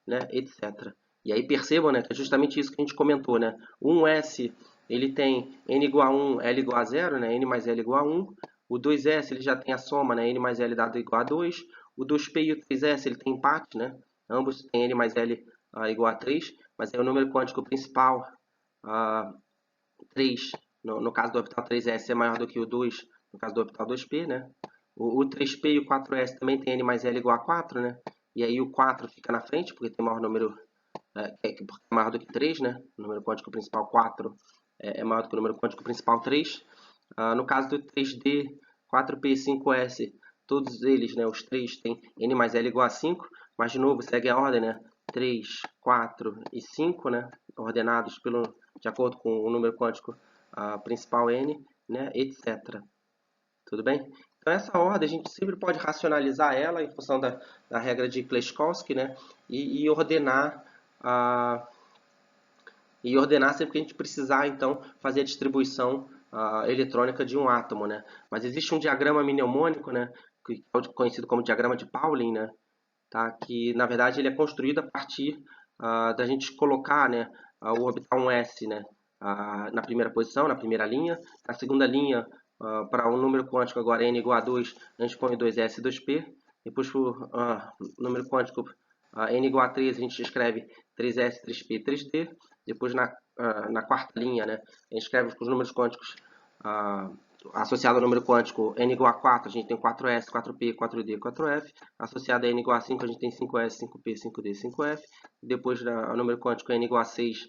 né, etc. E aí percebam, né, que é justamente isso que a gente comentou, né? O 1S ele tem n igual a 1, L igual a 0, né? N mais L igual a 1. O 2S ele já tem a soma, né? N mais L dado igual a 2. O 2P e o 3S ele tem empate, né? Ambos têm N mais L igual a 3, mas aí o número quântico principal 3, no caso do orbital 3s é maior do que o 2, no caso do orbital 2p, né? O 3p e o 4s também tem n mais L igual a 4, né? E aí o 4 fica na frente, porque tem maior número, é maior do que 3, né? O número quântico principal 4 é maior do que o número quântico principal 3. No caso do 3D, 4p e 5s, todos eles, né, os três têm n mais L igual a 5, mas de novo segue a ordem, né? 3, 4 e 5, né? Ordenados de acordo com o número quântico principal n, né? Etc. Tudo bem? Então essa ordem a gente sempre pode racionalizar ela em função da regra de Kleshkovsky, né? E ordenar sempre que a gente precisar, então, fazer a distribuição eletrônica de um átomo, né? Mas existe um diagrama mnemônico, né? Que é conhecido como diagrama de Pauling, né? Tá? Que, na verdade, ele é construído a partir da gente colocar, né, o orbital 1s, né, na primeira posição, na primeira linha. Na segunda linha, para um número quântico agora n igual a 2, a gente põe 2s e 2p. Depois, para o número quântico n igual a 3, a gente escreve 3s, 3p e 3d. Depois, na quarta linha, né, a gente escreve os números quânticos associado ao número quântico n igual a 4, a gente tem 4s, 4p, 4d, 4f. Associado a n igual a 5, a gente tem 5s, 5p, 5d, 5f. Depois, ao número quântico n igual a 6,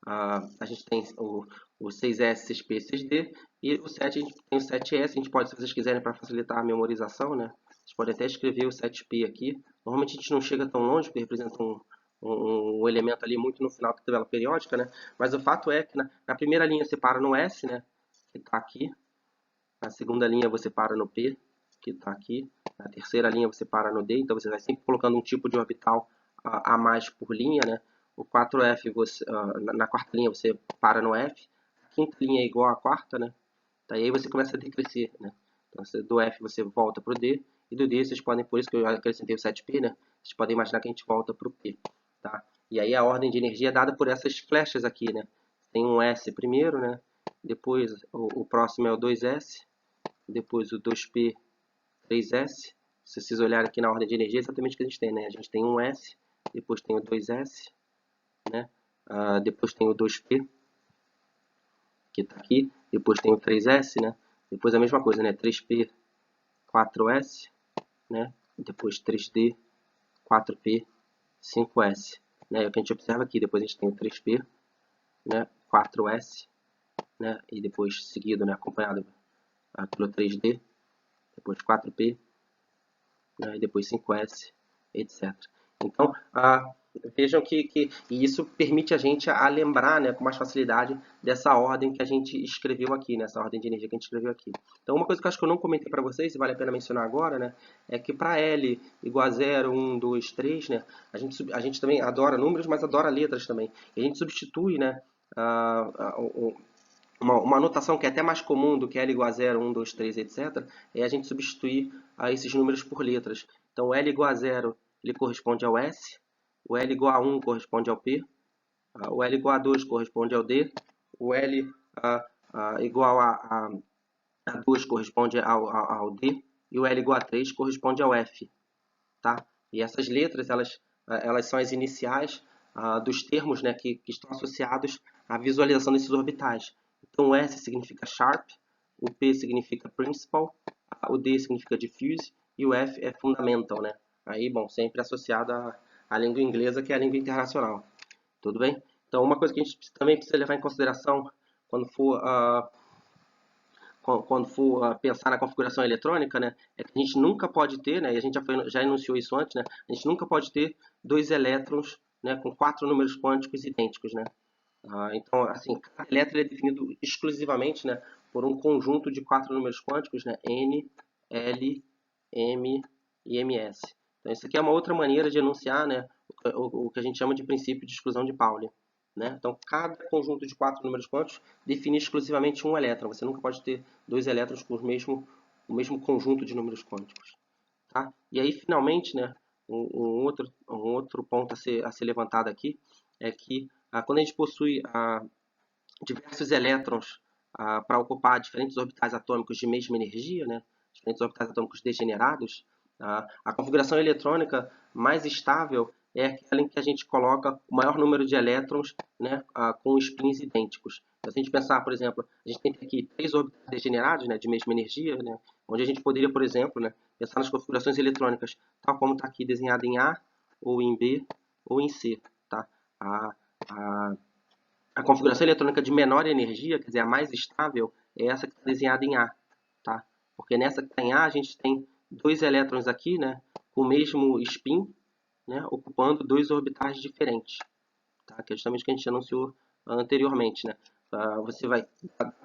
a gente tem o 6s, 6p, 6d. E o 7, a gente tem o 7s. A gente pode, se vocês quiserem, para facilitar a memorização, né? Vocês podem até escrever o 7p aqui. Normalmente a gente não chega tão longe, porque representa um elemento ali muito no final da tabela periódica, né? Mas o fato é que na primeira linha você para no S, né? Que está aqui. Na segunda linha você para no P, que está aqui. Na terceira linha você para no D, então você vai sempre colocando um tipo de orbital a mais por linha, né? O 4F, na quarta linha você para no F. A quinta linha é igual à quarta, né? Daí você começa a decrescer, né? Então do F você volta para o D. e do D, vocês podem, por isso que eu acrescentei o 7p, né? Vocês podem imaginar que a gente volta para o P, tá? E aí a ordem de energia é dada por essas flechas aqui, né? Tem um S primeiro, né? Depois o próximo é o 2S, depois o 2P, 3S. Se vocês olharem aqui na ordem de energia, é exatamente o que a gente tem, né? A gente tem um S, depois tem o 2S, né? Depois tem o 2P, que está aqui, depois tem o 3S, né? Depois a mesma coisa, né? 3P, 4S, né? Depois 3D, 4P, 5S, né? É o que a gente observa aqui. Depois a gente tem o 3P, né? 4S, né? E depois seguido, né? Acompanhado pelo 3D, depois 4P, né? E depois 5S, etc. Então, vejam que e isso permite a gente a lembrar, né, com mais facilidade dessa ordem que a gente escreveu aqui, nessa ordem de energia que a gente escreveu aqui. Então, uma coisa que eu acho que eu não comentei para vocês, e vale a pena mencionar agora, né, é que para L igual a 0, 1, 2, 3, né, a gente também adora números, mas adora letras também. E a gente substitui, né, uma anotação que é até mais comum do que L igual a 0, 1, 2, 3, etc., é a gente substituir esses números por letras. Então, o L igual a 0 ele corresponde ao S, o L igual a 1 corresponde ao P, o L igual a 2 corresponde ao D, o L igual a 2 corresponde ao D, e o L igual a 3 corresponde ao F. Tá? E essas letras, elas são as iniciais dos termos, né, que estão associados à visualização desses orbitais. Então, o S significa sharp, o P significa principal, o D significa diffuse e o F é fundamental, né? Aí, bom, sempre associado à língua inglesa, que é a língua internacional. Tudo bem? Então, uma coisa que a gente também precisa levar em consideração quando for pensar na configuração eletrônica, né, é que a gente nunca pode ter, né, e a gente já enunciou isso antes, né, a gente nunca pode ter dois elétrons, né, com 4 números quânticos idênticos, né. Então, assim, cada elétron é definido exclusivamente, né, por um conjunto de 4 números quânticos, né, N, L, M e Ms. Então, isso aqui é uma outra maneira de enunciar, né, o que a gente chama de princípio de exclusão de Pauli. Né? Então, cada conjunto de 4 números quânticos define exclusivamente um elétron. Você nunca pode ter dois elétrons com o mesmo conjunto de números quânticos. Tá? E aí, finalmente, né, um outro ponto a ser levantado aqui é que quando a gente possui diversos elétrons para ocupar diferentes orbitais atômicos de mesma energia, né, diferentes orbitais atômicos degenerados, a configuração eletrônica mais estável é aquela em que a gente coloca o maior número de elétrons, né, com spins idênticos. Então, se a gente pensar, por exemplo, a gente tem aqui 3 orbitais degenerados, né, de mesma energia, né, onde a gente poderia, por exemplo, né, pensar nas configurações eletrônicas tal como está aqui desenhado em A, ou em B, ou em C. Tá? A configuração eletrônica de menor energia, quer dizer, a mais estável, é essa que está desenhada em A. Tá? Porque nessa que está em A, a gente tem dois elétrons aqui, né, com o mesmo spin, né, ocupando dois orbitais diferentes. Tá? Que é justamente o que a gente anunciou anteriormente. Né? Você vai,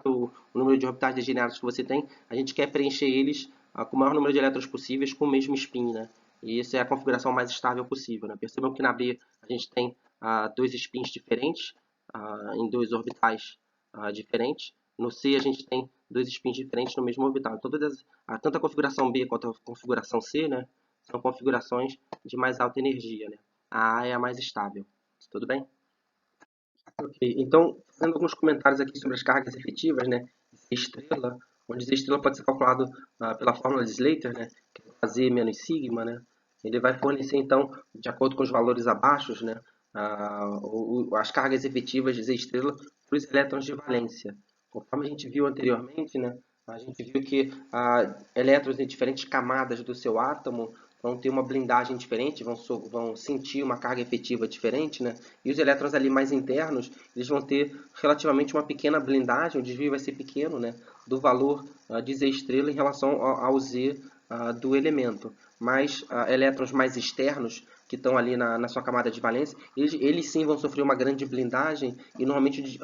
o número de orbitais degenerados que você tem, a gente quer preencher eles com o maior número de elétrons possíveis com o mesmo spin. Né? E essa é a configuração mais estável possível. Né? Percebam que na B a gente tem dois spins diferentes, em dois orbitais diferentes. No C a gente tem dois spins diferentes no mesmo orbital. Então, tanto a configuração B quanto a configuração C, né, são configurações de mais alta energia. Né? A A é a mais estável. Tudo bem? Ok, então, fazendo alguns comentários aqui sobre as cargas efetivas, né, Z estrela, onde Z estrela pode ser calculado pela fórmula de Slater, né, que é Z menos sigma, né, ele vai fornecer, então, de acordo com os valores abaixo, né, as cargas efetivas de Z estrela para os elétrons de valência. Conforme a gente viu anteriormente, né, a gente viu que elétrons em diferentes camadas do seu átomo vão ter uma blindagem diferente, vão sentir uma carga efetiva diferente, né? E os elétrons ali mais internos, eles vão ter relativamente uma pequena blindagem, o desvio vai ser pequeno, né? Do valor de Z estrela em relação ao Z do elemento. Mas elétrons mais externos, que estão ali na sua camada de valência, eles sim vão sofrer uma grande blindagem e normalmente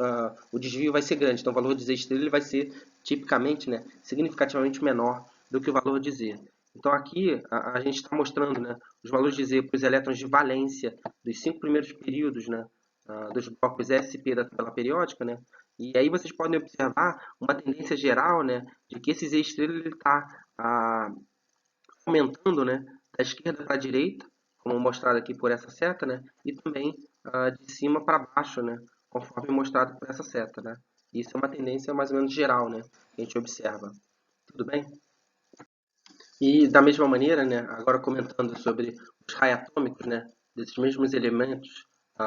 o desvio vai ser grande. Então o valor de Z estrela ele vai ser tipicamente, né, significativamente menor do que o valor de Z. Então aqui a gente está mostrando, né, os valores de Z para os elétrons de valência dos 5 primeiros períodos, né, dos blocos SP da tabela periódica, né, e aí vocês podem observar uma tendência geral, né, de que esse Z estrela está aumentando, né, da esquerda para a direita, como mostrado aqui por essa seta, né, e também de cima para baixo, né, conforme mostrado por essa seta, né. Isso é uma tendência mais ou menos geral, né, que a gente observa. Tudo bem? E da mesma maneira, né, agora comentando sobre os raios atômicos, né, desses mesmos elementos que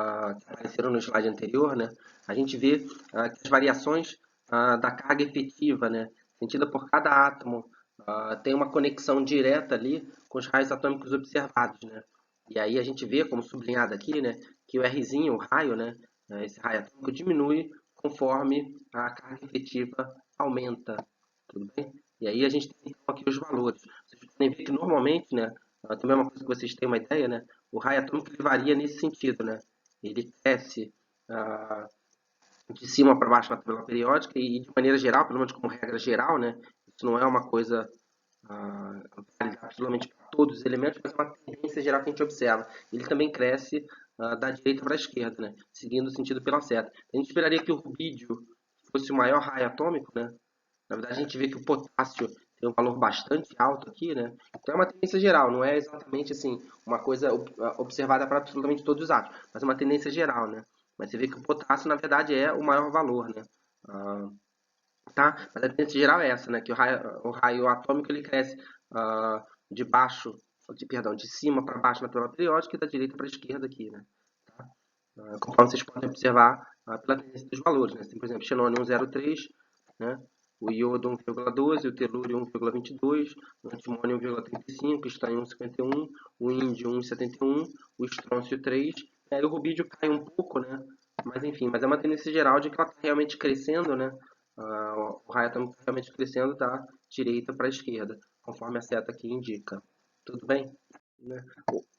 apareceram no slide anterior, né, a gente vê que as variações da carga efetiva, né, sentida por cada átomo, tem uma conexão direta ali com os raios atômicos observados, né. E aí a gente vê, como sublinhado aqui, né, que o Rzinho, o raio, né, esse raio atômico diminui conforme a carga efetiva aumenta. Tudo bem? E aí a gente tem então, aqui os valores. Vocês podem ver que normalmente, né, também é uma coisa que vocês têm uma ideia, né, o raio atômico ele varia nesse sentido, né? Ele cresce de cima para baixo na tabela periódica e de maneira geral, pelo menos como regra geral, né, isso não é uma coisa válida absolutamente para todos os elementos, mas é uma tendência geral que a gente observa. Ele também cresce da direita para a esquerda, né, seguindo o sentido pela seta. A gente esperaria que o rubídio fosse o maior raio atômico, né? Na verdade, a gente vê que o potássio tem um valor bastante alto aqui, né? Então é uma tendência geral, não é exatamente assim uma coisa observada para absolutamente todos os átomos, mas é uma tendência geral, né? Mas você vê que o potássio, na verdade, é o maior valor, né? Tá? Mas a tendência geral é essa, né? Que o raio atômico ele cresce de baixo, perdão, de cima para baixo na tabela periódica e da direita para a esquerda aqui, né? Tá? Conforme vocês podem observar pela tendência dos valores, né? Tem, por exemplo, xenônio 1,03, né? O iodo 1,12, o telúrio 1,22, o antimônio 1,35, o estanho 1,51, o índio 1,71, o estrôncio 3, e aí o rubídio cai um pouco, né? Mas enfim, mas é uma tendência geral de que ela está realmente crescendo, né? O raio está realmente crescendo da direita para a esquerda, conforme a seta aqui indica. Tudo bem? Né?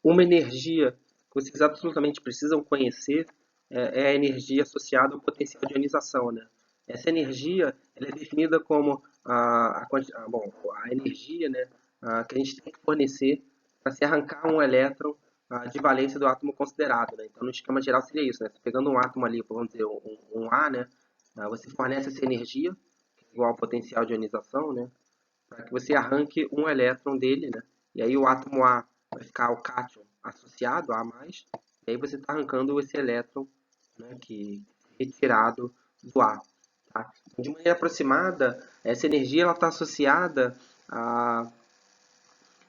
Uma energia que vocês absolutamente precisam conhecer é a energia associada ao potencial de ionização, né? Essa energia ela é definida como a energia, né, que a gente tem que fornecer para se arrancar um elétron de valência do átomo considerado. Né? Então, no esquema geral seria isso. Né? Pegando um átomo ali, vamos dizer, um A, né, você fornece essa energia, que é igual ao potencial de ionização, né, para que você arranque um elétron dele. Né? E aí o átomo A vai ficar o cátion associado a mais, e aí você está arrancando esse elétron, né, que é retirado do A. Tá? De maneira aproximada, essa energia está associada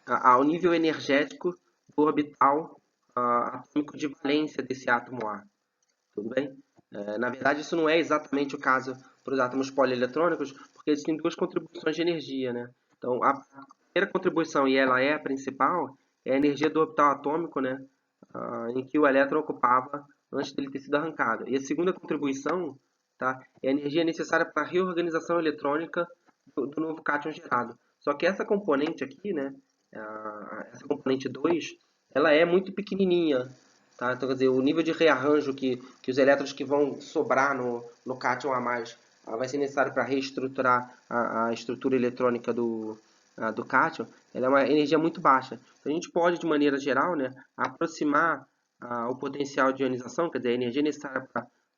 ao nível energético do orbital atômico de valência desse átomo A. Tudo bem? Na verdade, isso não é exatamente o caso para os átomos polieletrônicos, porque existem duas contribuições de energia. Né? Então, a primeira contribuição, e ela é a principal, é a energia do orbital atômico, né? Em que o elétron ocupava antes dele ter sido arrancado. E a segunda contribuição, tá, é a energia necessária para a reorganização eletrônica do novo cátion gerado. Só que essa componente aqui, né, essa componente 2, ela é muito pequenininha. Tá? Então, quer dizer, o nível de rearranjo que os elétrons que vão sobrar no cátion a mais vai ser necessário para reestruturar a estrutura eletrônica do cátion, ela é uma energia muito baixa. Então, a gente pode, de maneira geral, né, aproximar o potencial de ionização, quer dizer, a energia necessária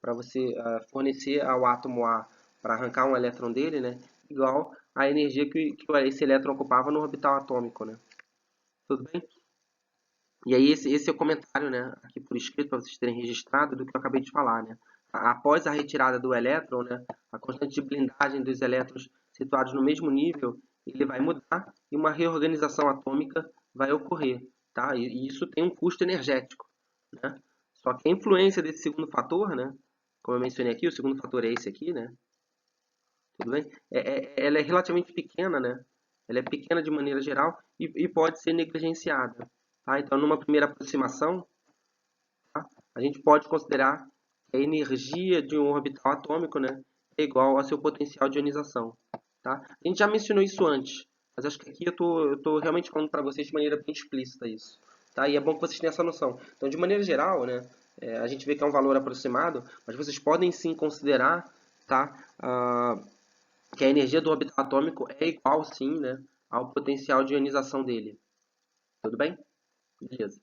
para você fornecer ao átomo A para arrancar um elétron dele, né, igual à energia que esse elétron ocupava no orbital atômico. Né? Tudo bem? E aí esse é o comentário, né, aqui por escrito, para vocês terem registrado do que eu acabei de falar. Né? Após a retirada do elétron, né, a constante de blindagem dos elétrons situados no mesmo nível, ele vai mudar e uma reorganização atômica vai ocorrer. Tá? E isso tem um custo energético. Né? Só que a influência desse segundo fator, né, como eu mencionei aqui, o segundo fator é esse aqui, né, tudo bem? Ela é relativamente pequena, né? Ela é pequena de maneira geral e pode ser negligenciada. Tá? Então, numa primeira aproximação, tá? A gente pode considerar que a energia de um orbital atômico, né, é igual ao seu potencial de ionização. Tá? A gente já mencionou isso antes, mas acho que aqui eu tô realmente falando para vocês de maneira bem explícita isso. Tá? E é bom que vocês tenham essa noção. Então, de maneira geral, né, a gente vê que é um valor aproximado, mas vocês podem sim considerar, tá, que a energia do orbital atômico é igual, sim, né, ao potencial de ionização dele. Tudo bem? Beleza.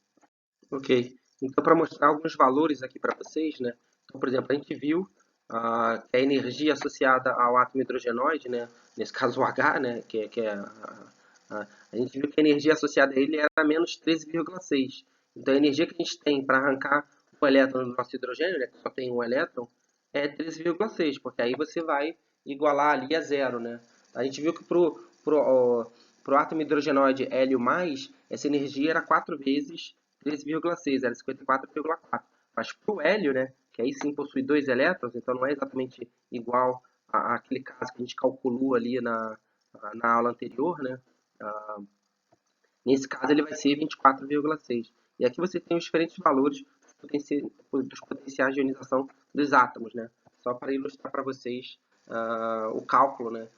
Ok. Então, para mostrar alguns valores aqui para vocês, né? Então, por exemplo, a gente viu que a energia associada ao átomo hidrogenoide, né, nesse caso o H, né, que é A gente viu que a energia associada a ele era menos 13,6. Então a energia que a gente tem para arrancar o elétron do nosso hidrogênio, né, que só tem um elétron, é 13,6, porque aí você vai igualar ali a zero, né? A gente viu que pro átomo hidrogenoide hélio+, essa energia era 4 vezes 13,6, era 54,4. Mas para o hélio, né, que aí sim possui dois elétrons, então não é exatamente igual àquele caso que a gente calculou ali na aula anterior, né? Ah, Nesse caso ele vai ser 24,6. E aqui você tem os diferentes valores dos potenciais de ionização dos átomos, né? Só para ilustrar para vocês o cálculo, né,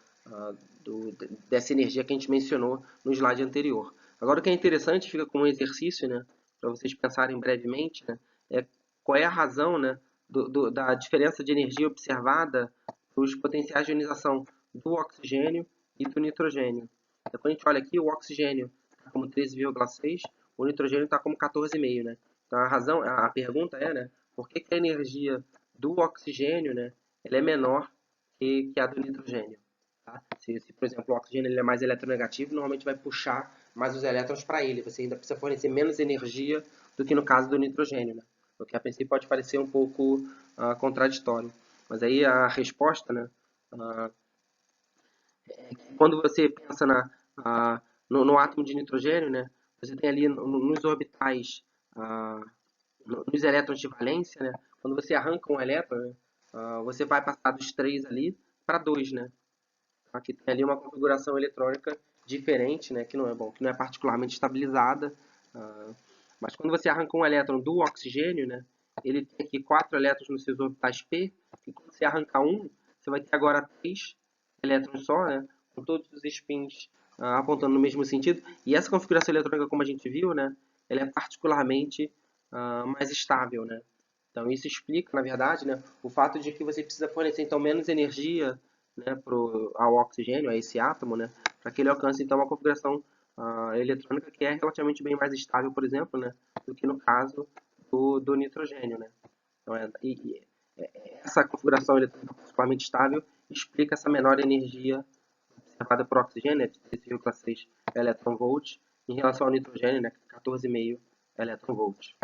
dessa energia que a gente mencionou no slide anterior. Agora o que é interessante, fica como um exercício, né, para vocês pensarem brevemente, né, é qual é a razão, né, da diferença de energia observada para os potenciais de ionização do oxigênio e do nitrogênio. Então, quando a gente olha aqui, o oxigênio está como 13,6, o nitrogênio está como 14,5, né? Então a pergunta é, né, por que a energia do oxigênio, né, ela é menor que a do nitrogênio? Tá? Se, por exemplo, o oxigênio ele é mais eletronegativo, normalmente vai puxar mais os elétrons para ele. Você ainda precisa fornecer menos energia do que no caso do nitrogênio, né? O que a princípio pode parecer um pouco contraditório. Mas aí a resposta, né, uh, quando você pensa no átomo de nitrogênio, né, você tem ali nos orbitais, nos elétrons de valência, né, quando você arranca um elétron, né, você vai passar dos 3 ali para 2, né? Aqui tem ali uma configuração eletrônica diferente, né, que não é bom, que não é particularmente estabilizada. Mas quando você arranca um elétron do oxigênio, né, ele tem aqui 4 elétrons nos seus orbitais P, e quando você arrancar um, você vai ter agora 3 elétrons só, né, com todos os spins apontando no mesmo sentido. E essa configuração eletrônica, como a gente viu, né, ela é particularmente mais estável, né. Então isso explica, na verdade, né, o fato de que você precisa fornecer então menos energia, né, ao oxigênio, a esse átomo, né, para que ele alcance então uma configuração eletrônica que é relativamente bem mais estável, por exemplo, né, do que no caso do nitrogênio, né. Então, essa configuração eletrônica particularmente estável explica essa menor energia observada por oxigênio, né, de 13,6 elétron-volts, em relação ao nitrogênio, né, 14,5 elétron-volts.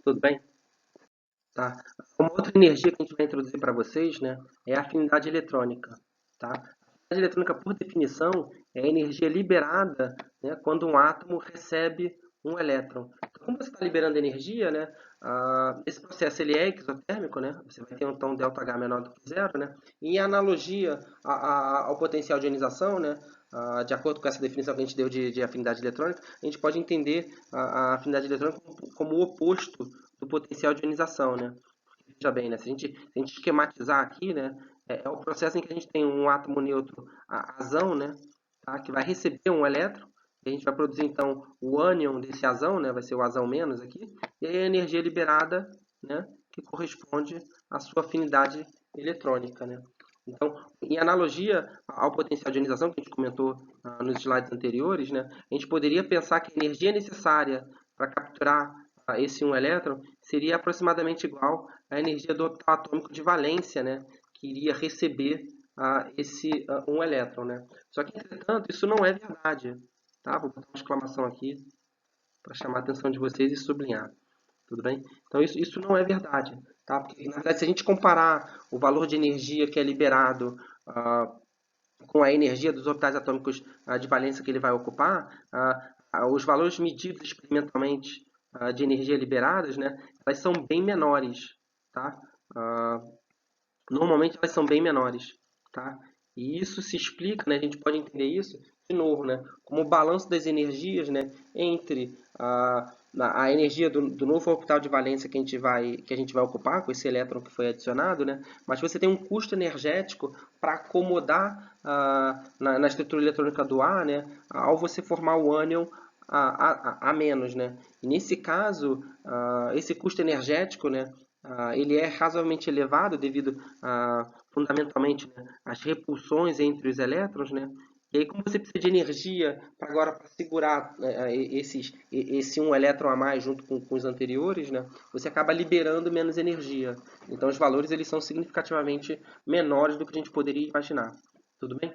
Tudo bem? Tá? Uma outra energia que a gente vai introduzir para vocês, né, é a afinidade eletrônica. Tá? A afinidade eletrônica, por definição, é a energia liberada, né, quando um átomo recebe um elétron. Então, como você está liberando energia, né, esse processo ele é exotérmico, né, você vai ter um tom ΔH menor do que zero, né, e em analogia ao potencial de ionização, né, de acordo com essa definição que a gente deu de afinidade eletrônica, a gente pode entender a afinidade eletrônica como o oposto do potencial de ionização, né? Veja bem, né? Se a gente esquematizar aqui, né, é o processo em que a gente tem um átomo neutro, azão, né, tá, que vai receber um elétron, e a gente vai produzir então o ânion desse azão, né, vai ser o azão menos aqui, e aí a energia liberada, né, que corresponde à sua afinidade eletrônica, né. Então, em analogia ao potencial de ionização que a gente comentou nos slides anteriores, né, a gente poderia pensar que a energia necessária para capturar esse um elétron seria aproximadamente igual à energia do orbital atômico de valência, né, que iria receber esse um elétron, né. Só que, entretanto, isso não é verdade. Tá? Vou botar uma exclamação aqui para chamar a atenção de vocês e sublinhar. Tudo bem? Então, isso não é verdade. Tá? Porque, na verdade, se a gente comparar o valor de energia que é liberado com a energia dos orbitais atômicos de valência que ele vai ocupar, os valores medidos experimentalmente de energia liberadas, né, elas são bem menores, tá? Normalmente elas são bem menores, tá? E isso se explica, né, a gente pode entender isso de novo, né, como o balanço das energias, né, entre a energia do novo orbital de valência que a gente vai ocupar com esse elétron que foi adicionado, né, mas você tem um custo energético para acomodar na estrutura eletrônica do A, né, ao você formar o ânion a menos, né. E nesse caso, esse custo energético, né, ele é razoavelmente elevado devido fundamentalmente, né, às repulsões entre os elétrons, né? E aí, como você precisa de energia para segurar esse um elétron a mais junto com os anteriores, né, você acaba liberando menos energia. Então, os valores eles são significativamente menores do que a gente poderia imaginar. Tudo bem?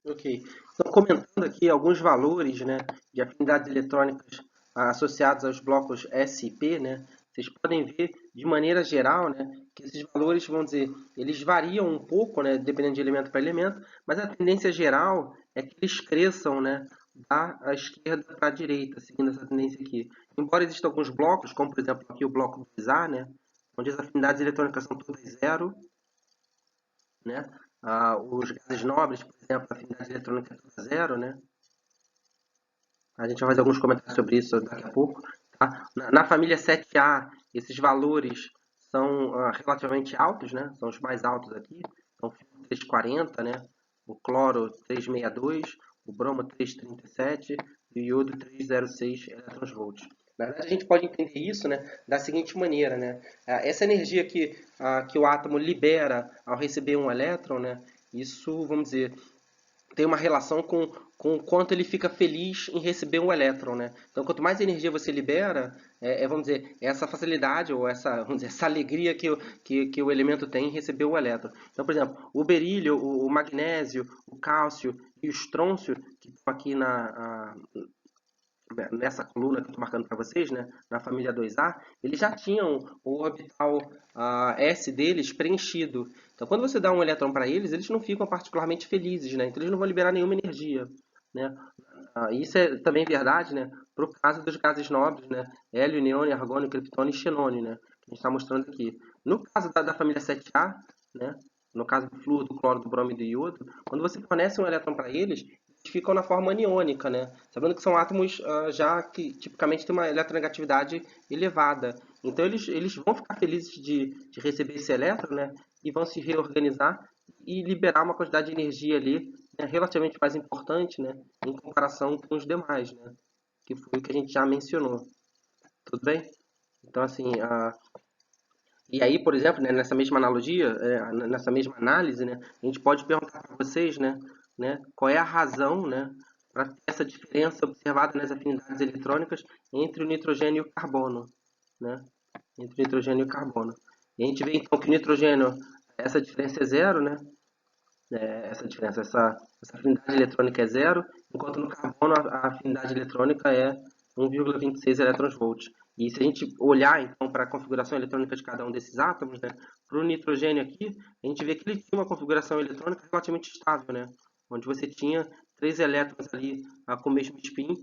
Ok. Então, comentando aqui alguns valores, né, de afinidades eletrônicas associados aos blocos SP, né, vocês podem ver de maneira geral, né, que esses valores, vamos dizer, eles variam um pouco, né, dependendo de elemento para elemento, mas a tendência geral é que eles cresçam, né, da esquerda para a direita, seguindo essa tendência aqui. Embora existam alguns blocos, como por exemplo aqui o bloco 2A, né, onde as afinidades eletrônicas são todas zero, né? Os gases nobres, por exemplo, a afinidade eletrônica é toda zero, né? A gente vai fazer alguns comentários sobre isso daqui a pouco. Tá? Na família 7A, esses valores são relativamente altos, né? São os mais altos aqui. Então, 340, né? O cloro 362, o bromo 337 e o iodo 306 elétrons-volts. Na verdade, a gente pode entender isso, né, da seguinte maneira, né? Essa energia que o átomo libera ao receber um elétron, né, isso, vamos dizer, tem uma relação com o quanto ele fica feliz em receber um elétron, né? Então, quanto mais energia você libera, vamos dizer, essa facilidade ou essa, vamos dizer, essa alegria que o elemento tem em receber o elétron. Então, por exemplo, o berílio, o magnésio, o cálcio e o estrôncio, que estão aqui nessa coluna que eu estou marcando para vocês, né, na família 2A, eles já tinham o orbital S deles preenchido. Então, quando você dá um elétron para eles, eles não ficam particularmente felizes, né? Então, eles não vão liberar nenhuma energia, né? Isso é também verdade, né, para o caso dos gases nobres, né? Hélio, neônio, argônio, criptônio e xenônio, né? Que a gente está mostrando aqui. No caso da família 7A, né? No caso do flúor, do cloro, do bromo e do iodo, quando você fornece um elétron para eles ficam na forma aniônica, né? Sabendo que são átomos já que tipicamente têm uma eletronegatividade elevada. Então eles vão ficar felizes de receber esse elétron, né? E vão se reorganizar e liberar uma quantidade de energia ali, né, relativamente mais importante, né? Em comparação com os demais, né? Que foi o que a gente já mencionou. Tudo bem? Então, assim, e aí, por exemplo, né, nessa mesma analogia, nessa mesma análise, né, a gente pode perguntar para vocês, né, qual é a razão, né, para essa diferença observada nas afinidades eletrônicas entre o nitrogênio e o carbono, né, entre o nitrogênio e o carbono. E a gente vê então que o nitrogênio, essa diferença é zero, né, essa afinidade eletrônica é zero, enquanto no carbono a afinidade eletrônica é 1,26 elétrons-volts. E se a gente olhar então para a configuração eletrônica de cada um desses átomos, né, para o nitrogênio aqui, a gente vê que ele tinha uma configuração eletrônica relativamente estável, né, onde você tinha 3 elétrons ali com o mesmo spin,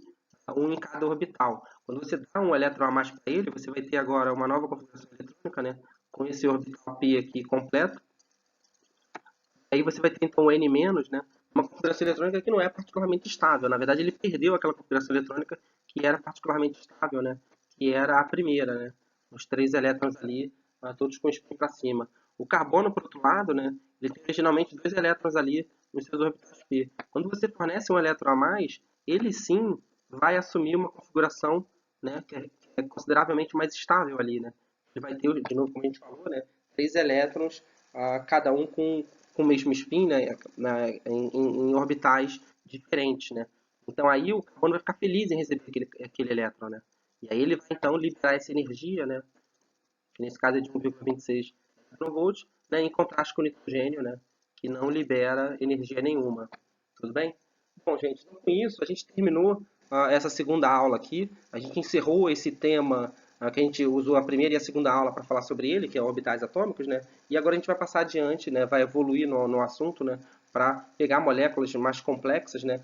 um em cada orbital. Quando você dá um elétron a mais para ele, você vai ter agora uma nova configuração eletrônica, né, com esse orbital π aqui completo. Aí você vai ter então o N-, né, uma configuração eletrônica que não é particularmente estável. Na verdade, ele perdeu aquela configuração eletrônica que era particularmente estável, né, que era a primeira, né, os 3 elétrons ali, todos com spin para cima. O carbono, por outro lado, né, ele tem originalmente 2 elétrons ali nos seus orbitais p. Quando você fornece um elétron a mais, ele sim vai assumir uma configuração, né, que é consideravelmente mais estável ali, né. Ele vai ter, de novo, como a gente falou, né, 3 elétrons, cada um com o mesmo spin, né, em orbitais diferentes, né. Então aí o carbono vai ficar feliz em receber aquele elétron, né. E aí ele vai então liberar essa energia, né, que nesse caso é de 1,26 eV, né, em contraste com o nitrogênio, né, que não libera energia nenhuma. Tudo bem? Bom, gente, então com isso a gente terminou essa segunda aula aqui. A gente encerrou esse tema que a gente usou a primeira e a segunda aula para falar sobre ele, que é orbitais atômicos, né? E agora a gente vai passar adiante, né? Vai evoluir no assunto, né? Para pegar moléculas mais complexas, né?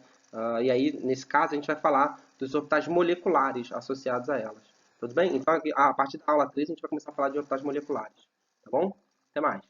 E aí, nesse caso, a gente vai falar dos orbitais moleculares associados a elas. Tudo bem? Então, a partir da aula 3, a gente vai começar a falar de orbitais moleculares. Tá bom? Até mais.